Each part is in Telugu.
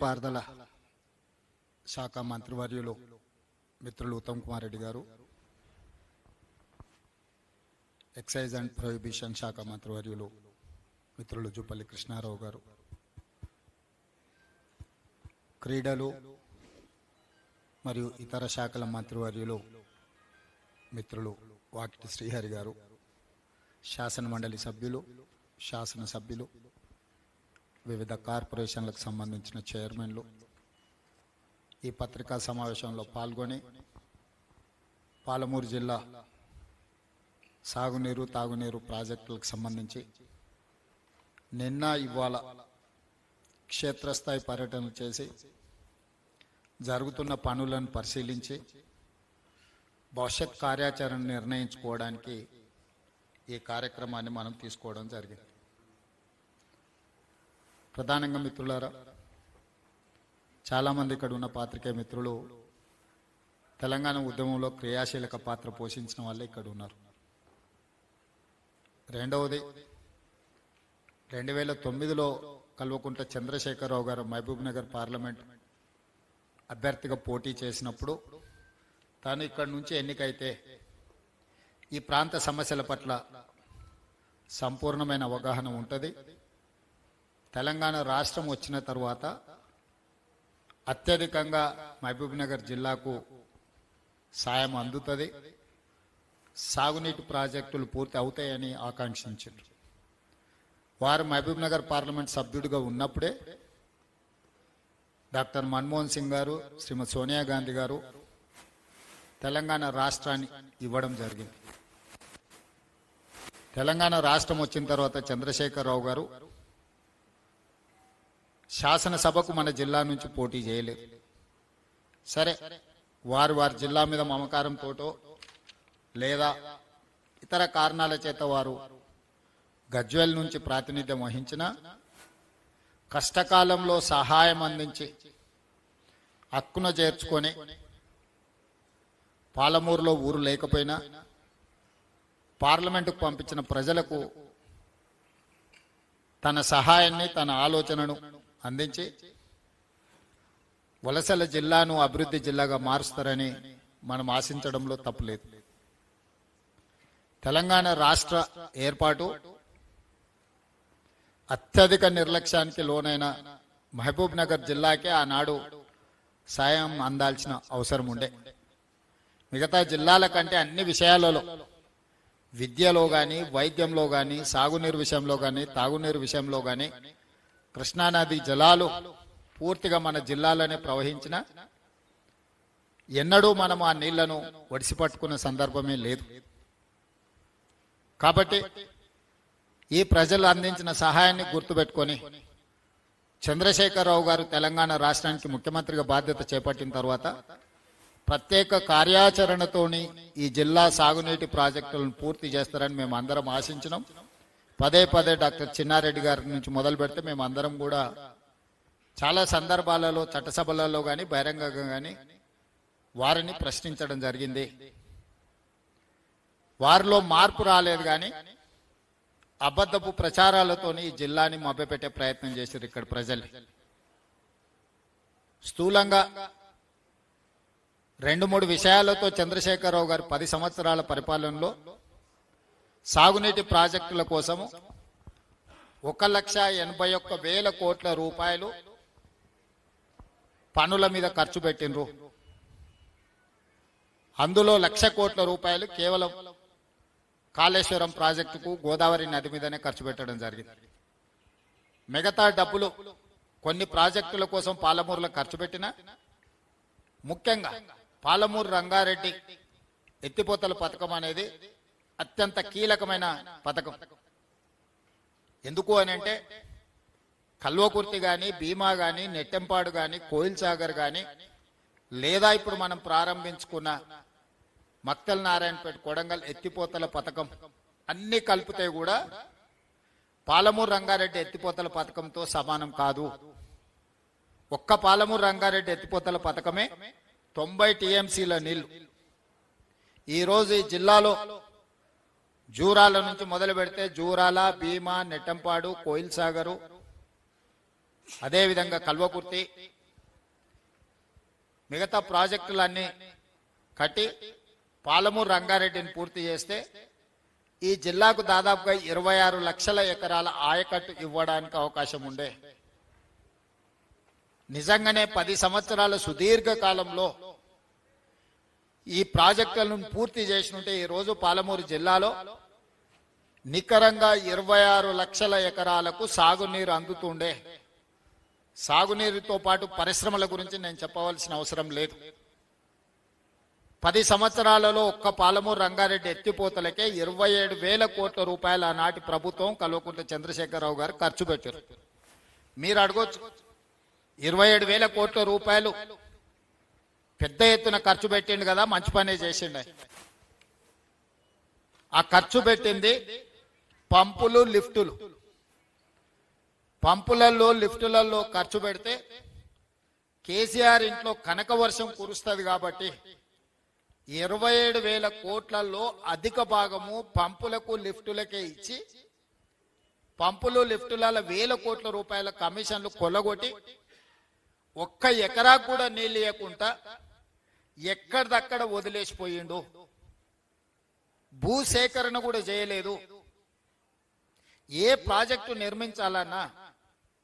పారుదల శాఖ మంత్రివర్యులు మిత్రులు ఉత్తమ్ కుమార్ రెడ్డి గారు, ఎక్సైజ్ అండ్ ప్రొహిబిషన్ శాఖ మంత్రివర్యులు మిత్రులు జూపల్లి కృష్ణారావు గారు, క్రీడలు మరియు ఇతర శాఖల మంత్రివర్యులు మిత్రులు వాకిటి శ్రీహరి గారు, శాసన మండలి సభ్యులు, శాసనసభ్యులు, వివిధ కార్పొరేషన్లకు సంబంధించిన చైర్మన్లు ఈ పత్రికా సమావేశంలో పాల్గొని పాలమూరు జిల్లా సాగునీరు తాగునీరు ప్రాజెక్టులకు సంబంధించి నిన్న ఇవాళ క్షేత్రస్థాయి పర్యటనలు చేసి జరుగుతున్న పనులను పరిశీలించి భవిష్యత్ కార్యాచరణ నిర్ణయించుకోవడానికి ఈ కార్యక్రమాన్ని మనం తీసుకోవడం జరిగింది. ప్రధానంగా మిత్రులారా, చాలామంది ఇక్కడ ఉన్న పాత్రికేయ మిత్రులు తెలంగాణ ఉద్యమంలో క్రియాశీలక పాత్ర పోషించిన వాళ్ళే ఇక్కడ ఉన్నారు. రెండవది, 2009లో కల్వకుంట్ల చంద్రశేఖరరావు గారు మహబూబ్ నగర్ పార్లమెంట్ అభ్యర్థిగా పోటీ చేసినప్పుడు తాను ఇక్కడి నుంచి ఎన్నికైతే ఈ ప్రాంత సమస్యల పట్ల సంపూర్ణమైన అవగాహన ఉంటుంది, తెలంగాణ రాష్ట్రం వచ్చిన తర్వాత అత్యధికంగా మహబూబ్ నగర్ జిల్లాకు సాయం అందుతుంది, సాగునీటి ప్రాజెక్టులు పూర్తి అవుతాయని ఆకాంక్షించారు. వారు మహబూబ్ నగర్ పార్లమెంట్ సభ్యుడిగా ఉన్నప్పుడే డాక్టర్ మన్మోహన్ సింగ్ గారు, శ్రీమతి సోనియా గాంధీ గారు తెలంగాణ రాష్ట్రాన్ని ఇవ్వడం జరిగింది. తెలంగాణ రాష్ట్రం వచ్చిన తర్వాత చంద్రశేఖరరావు గారు శాసనసభకు మన జిల్లా నుంచి పోటీ చేయలేదు. సరే, వారి జిల్లా మీద మమకారంతోటో లేదా ఇతర కారణాల చేత వారు గజ్వేల్ నుంచి ప్రాతినిధ్యం వహించిన కష్టకాలంలో సహాయం అందించి హక్కున చేర్చుకొని పాలమూరులో ఊరు లేకపోయినా పార్లమెంటుకు పంపించిన ప్రజలకు తన సహాయాన్ని, తన ఆలోచనను అందించి వలసల జిల్లాను అభివృద్ధి జిల్లాగా మారుస్తారని మనం ఆశించడంలో తప్పులేదు. తెలంగాణ రాష్ట్ర ఏర్పాటు అత్యధిక నిర్లక్ష్యానికి లోనైన మహబూబ్ నగర్ జిల్లాకే ఆనాడు సాయం అందాల్సిన అవసరం ఉండే. మిగతా జిల్లాల కంటే అన్ని విషయాలలో, విద్యలో కానీ, వైద్యంలో కానీ, సాగునీరు విషయంలో కానీ, తాగునీరు విషయంలో కానీ కృష్ణానది జలాలు పూర్తిగా మన జిల్లాలోనే ప్రవహించిన ఎన్నడూ మనం ఆ నీళ్లను ఒడిసిపట్టుకున్న సందర్భమే లేదు. కాబట్టి ఈ ప్రజలు అందించిన సహాయాన్ని గుర్తుపెట్టుకొని చంద్రశేఖరరావు గారు తెలంగాణ రాష్ట్రానికి ముఖ్యమంత్రిగా బాధ్యత చేపట్టిన తర్వాత ప్రత్యేక కార్యాచరణతోని ఈ జిల్లా సాగునీటి ప్రాజెక్టులను పూర్తి చేస్తారని మేము అందరం ఆశించినాం. పదే డాక్టర్ చిన్నారెడ్డి గారి నుంచి మొదలు పెడితే మేము అందరం కూడా చాలా సందర్భాలలో చట్టసభలలో కానీ బహిరంగంగా కానీ వారిని ప్రశ్నించడం జరిగింది. వారిలో మార్పు రాలేదు, కానీ అబద్ధపు ప్రచారాలతోని ఈ జిల్లాని మభ్యపెట్టే ప్రయత్నం చేశారు ఇక్కడ ప్రజలు. స్థూలంగా 2-3 విషయాలతో చంద్రశేఖరరావు గారు 10 సంవత్సరాల పరిపాలనలో సాగునీటి ప్రాజెక్టుల కోసము 1,81,000 కోట్ల రూపాయలు పనుల మీద ఖర్చు పెట్టినరు. అందులో 1,00,000 కోట్ల రూపాయలు కేవలం కాళేశ్వరం ప్రాజెక్టుకు గోదావరి నది మీదనే ఖర్చు పెట్టడం జరిగింది. మిగతా డబ్బులు కొన్ని ప్రాజెక్టుల కోసం పాలమూరులో ఖర్చు పెట్టినా, ముఖ్యంగా పాలమూరు రంగారెడ్డి ఎత్తిపోతల పథకం అనేది అత్యంత కీలకమైన పథకం. ఎందుకు అని అంటే కల్వకుర్తి కానీ, భీమా కానీ, నెట్టెంపాడు కానీ, కోయిల్ సాగర్ కానీ, లేదా ఇప్పుడు మనం ప్రారంభించుకున్న మక్తల్ నారాయణపేట కొడంగల్ ఎత్తిపోతల పథకం అన్ని కలిపితే కూడా పాలమూరు రంగారెడ్డి ఎత్తిపోతల పథకంతో సమానం కాదు. ఒక్క పాలమూరు రంగారెడ్డి ఎత్తిపోతల పథకమే 90 టీఎంసీల నీళ్లు. ఈరోజు ఈ జిల్లాలో జూరాల నుంచి మొదలు పెడితే జూరాల, భీమా, నెట్టంపాడు, కోయిల్ సాగరు, అదేవిధంగా కల్వకుర్తి మిగతా ప్రాజెక్టులన్నీ కట్టి పాలమూరు రంగారెడ్డిని పూర్తి చేస్తే ఈ జిల్లాకు దాదాపుగా 26 లక్షల ఎకరాల ఆయకట్టు ఇవ్వడానికి అవకాశం ఉండే. నిజంగానే 10 సంవత్సరాల సుదీర్ఘ కాలంలో ఈ ప్రాజెక్టులను పూర్తి చేసినట్టే ఈ రోజు పాలమూరు జిల్లాలో నికరంగా 26 లక్షల ఎకరాలకు సాగునీరు అందుతుండే. సాగునీరుతో పాటు పరిశ్రమల గురించి నేను చెప్పవలసిన అవసరం లేదు. 10 సంవత్సరాలలో ఒక్క పాలమూరు రంగారెడ్డి ఎత్తిపోతలకే 27,000 కోట్ల రూపాయలు ఆనాటి ప్రభుత్వం కల్వకుంట్ల చంద్రశేఖరరావు గారు ఖర్చు పెట్టారు. మీరు అడగొచ్చు, 27,000 కోట్ల రూపాయలు పెద్ద ఎత్తున ఖర్చు పెట్టిండు కదా, మంచి పనే చేసిండు. ఆ ఖర్చు పెట్టింది పంపులు లిఫ్టులు. పంపులలో లిఫ్టులలో ఖర్చు పెడితే కేసీఆర్ ఇంట్లో కనక వర్షం కురుస్తుంది కాబట్టి 27,000 కోట్లలో అధిక భాగము పంపులకు లిఫ్టులకే ఇచ్చి పంపులు లిఫ్టుల 1,000 కోట్ల రూపాయల కమిషన్లు కొల్లగొట్టి ఒక్క ఎకరా కూడా నీళ్ళు ఇవ్వకుండా ఎక్కడిదక్కడ వదిలేసిపోయిండు. భూసేకరణ కూడా చేయలేదు. ఏ ప్రాజెక్టు నిర్మించాలన్నా,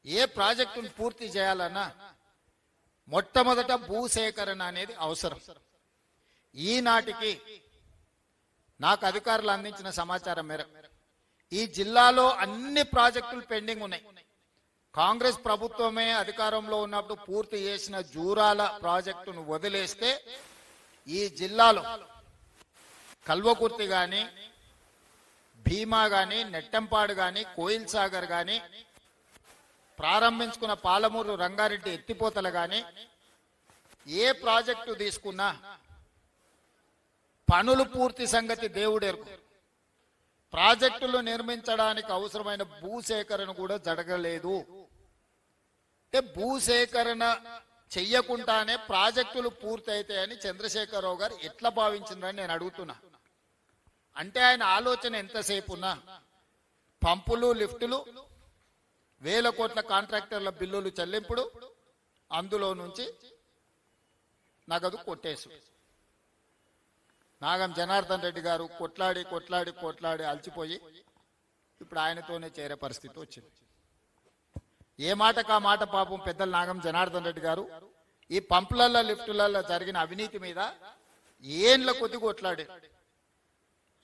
ఏ ప్రాజెక్టును పూర్తి చేయాలన్నా మొట్టమొదట భూసేకరణ అనేది అవసరం. ఈనాటికి నాకు అధికారులు అందించిన సమాచారం మేరకు ఈ జిల్లాలో అన్ని ప్రాజెక్టులు పెండింగ్ ఉన్నాయి. కాంగ్రెస్ ప్రభుత్వమే అధికారంలో ఉన్నప్పుడు పూర్తి చేసిన జూరాల ప్రాజెక్టును వదిలేస్తే ఈ జిల్లాలో కల్వకుర్తి గాని, భీమా గాని, నెట్టంపాడు గాని, కోయిల్ సాగర్ గాని, ప్రారంభించుకున్న పాలమూరు రంగారెడ్డి ఎత్తిపోతలు గాని, ఏ ప్రాజెక్టు తీసుకున్నా పనులు పూర్తి సంగతి దేవుడెరుకు. ప్రాజెక్టులు నిర్మించడానికి అవసరమైన భూసేకరణ కూడా జరగలేదు. భూసేకరణ చెయ్యకుండానే ప్రాజెక్టులు పూర్తయితాయని చంద్రశేఖరరావు గారు ఎట్లా భావించిందని నేను అడుగుతున్నా. అంటే ఆయన ఆలోచన ఎంతసేపు ఉన్నా పంపులు లిఫ్టులు 1,000 కోట్ల కాంట్రాక్టర్ల బిల్లులు చెల్లింపుడు, అందులో నుంచి నగదు కొట్టేసు. నాగం జనార్దన్ రెడ్డి గారు కొట్లాడి కొట్లాడి కొట్లాడి అలసిపోయి ఇప్పుడు ఆయనతోనే చేరే పరిస్థితి వచ్చింది. ఏ మాటకా మాట పాపం పెద్దలు నాగం జనార్దన్ రెడ్డి గారు ఈ పంపులలో లిఫ్టులలో జరిగిన అవినీతి మీద ఏండ్ల కొద్ది కొట్లాడి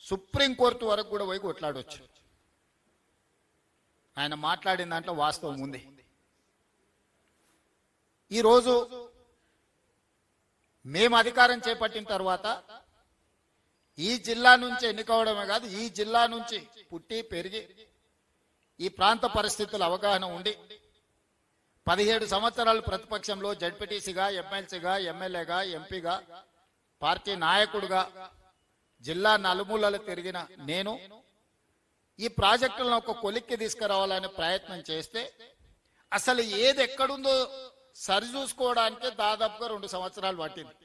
సుప్రీంకోర్టు వరకు కూడా పోయి కొట్లాడవచ్చు. ఆయన మాట్లాడిన దాంట్లో వాస్తవం ఉంది. ఈరోజు మేము అధికారం చేపట్టిన తర్వాత ఈ జిల్లా నుంచి ఎన్నికవడమే కాదు, ఈ జిల్లా నుంచి పుట్టి పెరిగి ఈ ప్రాంత పరిస్థితుల అవగాహన ఉండి 17 సంవత్సరాలు ప్రతిపక్షంలో జడ్పీటీసీగా, ఎమ్మెల్సీగా, ఎమ్మెల్యేగా, ఎంపీగా, పార్టీ నాయకుడిగా జిల్లా నలుమూలలు తిరిగిన నేను ఈ ప్రాజెక్టులను ఒక కొలిక్కి తీసుకురావాలనే ప్రయత్నం చేస్తే అసలు ఏది ఎక్కడుందో సరిచూసుకోవడానికి దాదాపుగా 2 సంవత్సరాలు పట్టింది.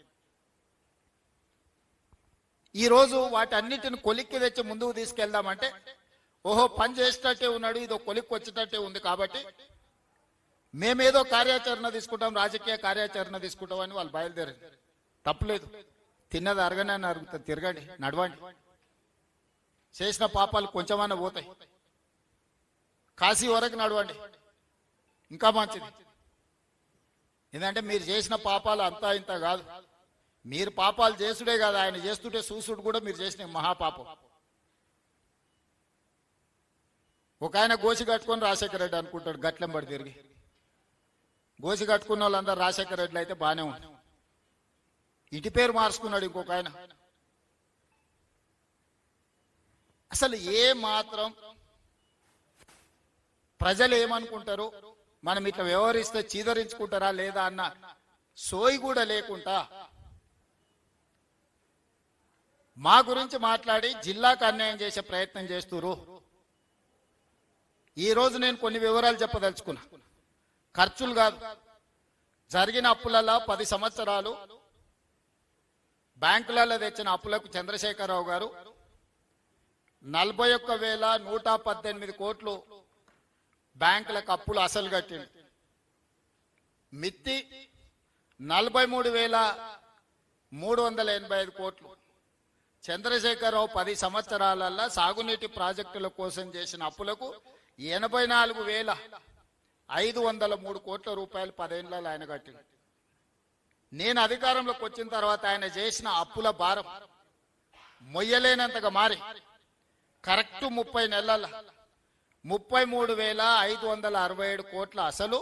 ఈరోజు వాటన్నిటిని కొలిక్కి తెచ్చి ముందుకు తీసుకెళ్దామంటే ఓహో పని చేసేటట్టే ఉన్నాడు, ఇదో కొలిక్కి వచ్చేటట్టే ఉంది కాబట్టి మేమేదో కార్యాచరణ తీసుకుంటాం, రాజకీయ కార్యాచరణ తీసుకుంటాం అని వాళ్ళు బయలుదేరారు. తప్పులేదు, తిన్నది అరగనే అరుగుతుంది, తిరగండి, నడవండి. చేసిన పాపాలు కొంచెమన్నా పోతాయి. కాశీ వరకు నడవండి, ఇంకా మంచిది. ఎందుకంటే మీరు చేసిన పాపాలు అంతా ఇంత కాదు. మీరు పాపాలు చేసుడే కాదు, ఆయన చేస్తుంటే చూసుడు కూడా మీరు చేసిన మహాపాపం. ఒక ఆయన గోసి కట్టుకొని రాజశేఖర రెడ్డి అనుకుంటాడు, గట్లెంబడి తిరిగి. గోసి కట్టుకున్న వాళ్ళందరూ రాజశేఖర రెడ్డి అయితే బాగానే ఉంది. ఇంటి పేరు మార్చుకున్నాడు ఇంకొక ఆయన. అసలు ఏ మాత్రం ప్రజలు ఏమనుకుంటారు, మనం ఇట్లా వ్యవహరిస్తే చీదరించుకుంటారా లేదా అన్న సోయి కూడా లేకుండా మా గురించి మాట్లాడి జిల్లాకు అన్యాయం చేసే ప్రయత్నం చేస్తున్నారు. ఈ రోజు నేను కొన్ని వివరాలు చెప్పదలుచుకున్నా. ఖర్చులు కాదు, జరిగిన అప్పులలో 10 సంవత్సరాలు బ్యాంకులలో తెచ్చిన అప్పులకు చంద్రశేఖరరావు గారు 41,118 కోట్లు బ్యాంకులకు అప్పులు అసలు కట్టిండు. మిత్తి 43,385 కోట్లు. చంద్రశేఖరరావు 10 సంవత్సరాలలో సాగునీటి ప్రాజెక్టుల కోసం చేసిన అప్పులకు 84,503 కోట్ల రూపాయలు 10 ఏళ్లలో ఆయన కట్టింది. నేను అధికారంలోకి వచ్చిన తర్వాత ఆయన చేసిన అప్పుల భారం మొయ్యలేనంతగా మారి కరెక్ట్ 30 నెలల 33,567 కోట్ల అసలు,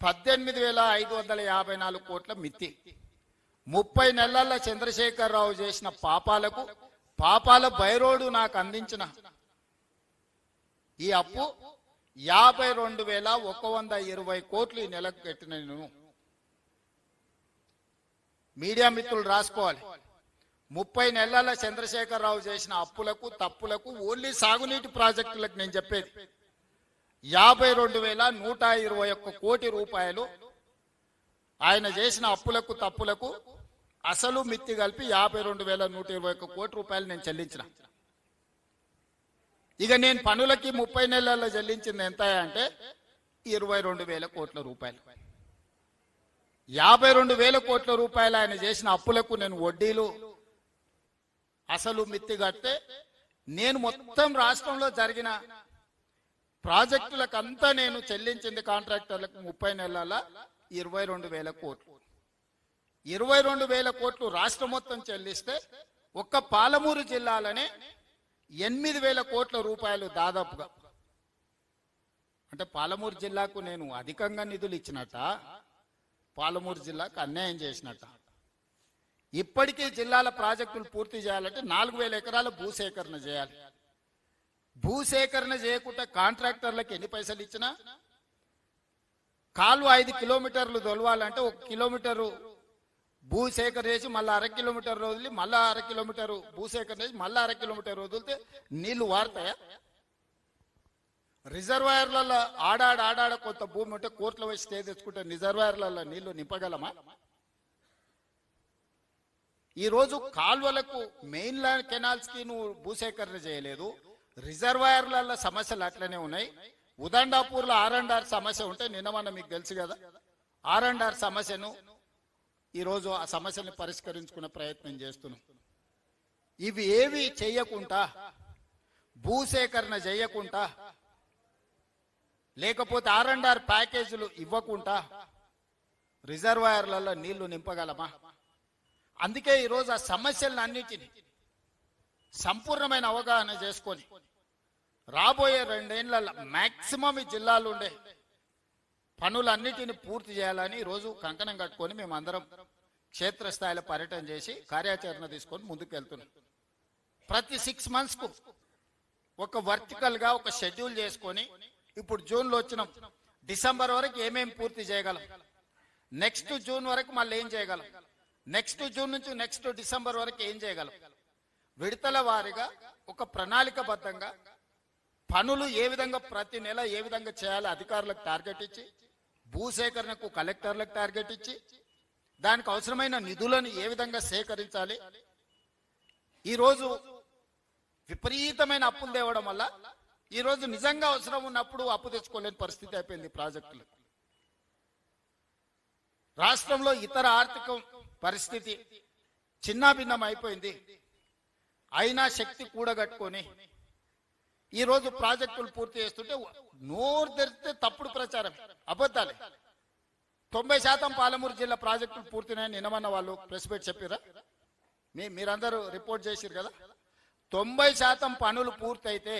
18,554 కోట్ల మిత్తి. 30 నెలల చంద్రశేఖరరావు చేసిన పాపాల బైరోడు నాకు అందించిన ఈ అప్పు 52,120 కోట్లు ఈ నెలకు కట్టిన నేను. మీడియా మిత్రులు రాసుకోవాలి. 30 నెలల చంద్రశేఖరరావు చేసిన అప్పులకు తప్పులకు ఓన్లీ సాగునీటి ప్రాజెక్టులకు నేను చెప్పేది 52,121 కోటి రూపాయలు ఆయన చేసిన అప్పులకు తప్పులకు అసలు మిత్తి కలిపి 52,121 కోటి రూపాయలు నేను చెల్లించిన. ఇక నేను పనులకి 30 నెలల్లో చెల్లించింది ఎంత అంటే 22,000 కోట్ల రూపాయలు. 52,000 కోట్ల రూపాయలు ఆయన చేసిన అప్పులకు నేను వడ్డీలు అసలు మిత్తి కడితే నేను మొత్తం రాష్ట్రంలో జరిగిన ప్రాజెక్టులకు అంతా నేను చెల్లించింది కాంట్రాక్టర్లకు 30 నెలల 22,000 కోట్లు. 22,000 కోట్లు రాష్ట్రం మొత్తం చెల్లిస్తే ఒక్క పాలమూరు జిల్లాలనే 8,000 కోట్ల రూపాయలు దాదాపుగా. అంటే పాలమూరు జిల్లాకు నేను అధికంగా నిధులు ఇచ్చినట్ట, పాలమూరు జిల్లాకు అన్యాయం చేసినట్ట. ఇప్పటికీ జిల్లాల ప్రాజెక్టులు పూర్తి చేయాలంటే 4,000 ఎకరాల భూసేకరణ చేయాలి. భూసేకరణ చేయకుండా కాంట్రాక్టర్లకు ఎన్ని పైసలు ఇచ్చినా, కాలువ 5 కిలోమీటర్లు తొలవాలంటే 1 కిలోమీటరు భూసేకరణ చేసి మళ్ళీ 1/2 కిలోమీటర్ వదిలి మళ్ళీ 1/2 కిలోమీటరు భూసేకరణ చేసి మళ్ళీ 1/2 కిలోమీటర్ వదిలితే నీళ్లు వారుతాయా? రిజర్వాయర్లలో ఆడాడ కొంత భూమి ఉంటే కోర్టులో వచ్చి స్టే తెచ్చుకుంటే రిజర్వాయర్లలో నీళ్లు నింపగలమా? ఈరోజు కాల్వలకు మెయిన్ లైన్ కెనాల్స్ కి నువ్వు భూసేకరణ చేయలేదు. రిజర్వాయర్లలో సమస్యలు అట్లనే ఉన్నాయి. ఉదండాపూర్లో R&R సమస్య ఉంటే నిన్న మీకు తెలుసు కదా, R&R సమస్యను ఈరోజు ఆ సమస్యను పరిష్కరించుకునే ప్రయత్నం చేస్తున్నాం. ఇవి ఏవి చెయ్యకుండా, భూసేకరణ చేయకుండా, లేకపోతే R&R ప్యాకేజీలు ఇవ్వకుండా రిజర్వాయర్లలో నీళ్లు నింపగలమా? అందుకే ఈరోజు ఆ సమస్యలన్నిటినీ సంపూర్ణమైన అవగాహన చేసుకొని రాబోయే 2 ఏళ్లలో మాక్సిమం ఈ జిల్లాలో ఉండే పనులన్నిటిని పూర్తి చేయాలని ఈరోజు కంకణం కట్టుకొని మేము అందరం క్షేత్రస్థాయిలో పర్యటన చేసి కార్యాచరణ తీసుకొని ముందుకు వెళ్తున్నాం. ప్రతి 6 months కు ఒక వర్టికల్ గా ఒక షెడ్యూల్ చేసుకొని, ఇప్పుడు జూన్లో వచ్చినాం, డిసెంబర్ వరకు ఏమేమి పూర్తి చేయగలం, నెక్స్ట్ జూన్ వరకు మళ్ళీ ఏం చేయగలం, నెక్స్ట్ జూన్ నుంచి నెక్స్ట్ డిసెంబర్ వరకు ఏం చేయగలం, విడతల వారీగా ఒక ప్రణాళికబద్ధంగా పనులు ఏ విధంగా ప్రతి నెల ఏ విధంగా చేయాలో అధికారులకు టార్గెట్ ఇచ్చి, భూసేకరణకు కలెక్టర్లకు టార్గెట్ ఇచ్చి, దానికి అవసరమైన నిధులను ఏ విధంగా సేకరించాలి. ఈరోజు విపరీతమైన అప్పులు తేవడం వల్ల ఈరోజు నిజంగా అవసరం ఉన్నప్పుడు అప్పు తెచ్చుకోలేని పరిస్థితి అయిపోయింది ప్రాజెక్టులు. రాష్ట్రంలో ఇతర ఆర్థిక పరిస్థితి చిన్నాభిన్నం అయిపోయింది. అయినా శక్తి కూడగట్టుకొని ఈరోజు ప్రాజెక్టులు పూర్తి చేస్తుంటే నోరు తెరిస్తే తప్పుడు ప్రచారం, అబద్ధాలే. 90% పాలమూరు జిల్లా ప్రాజెక్టులు పూర్తినాయని నిన్నమన్న వాళ్ళు ప్రెస్ మీట్ చెప్పారా? మీరందరూ రిపోర్ట్ చేసిరు కదా. 90% పనులు పూర్తయితే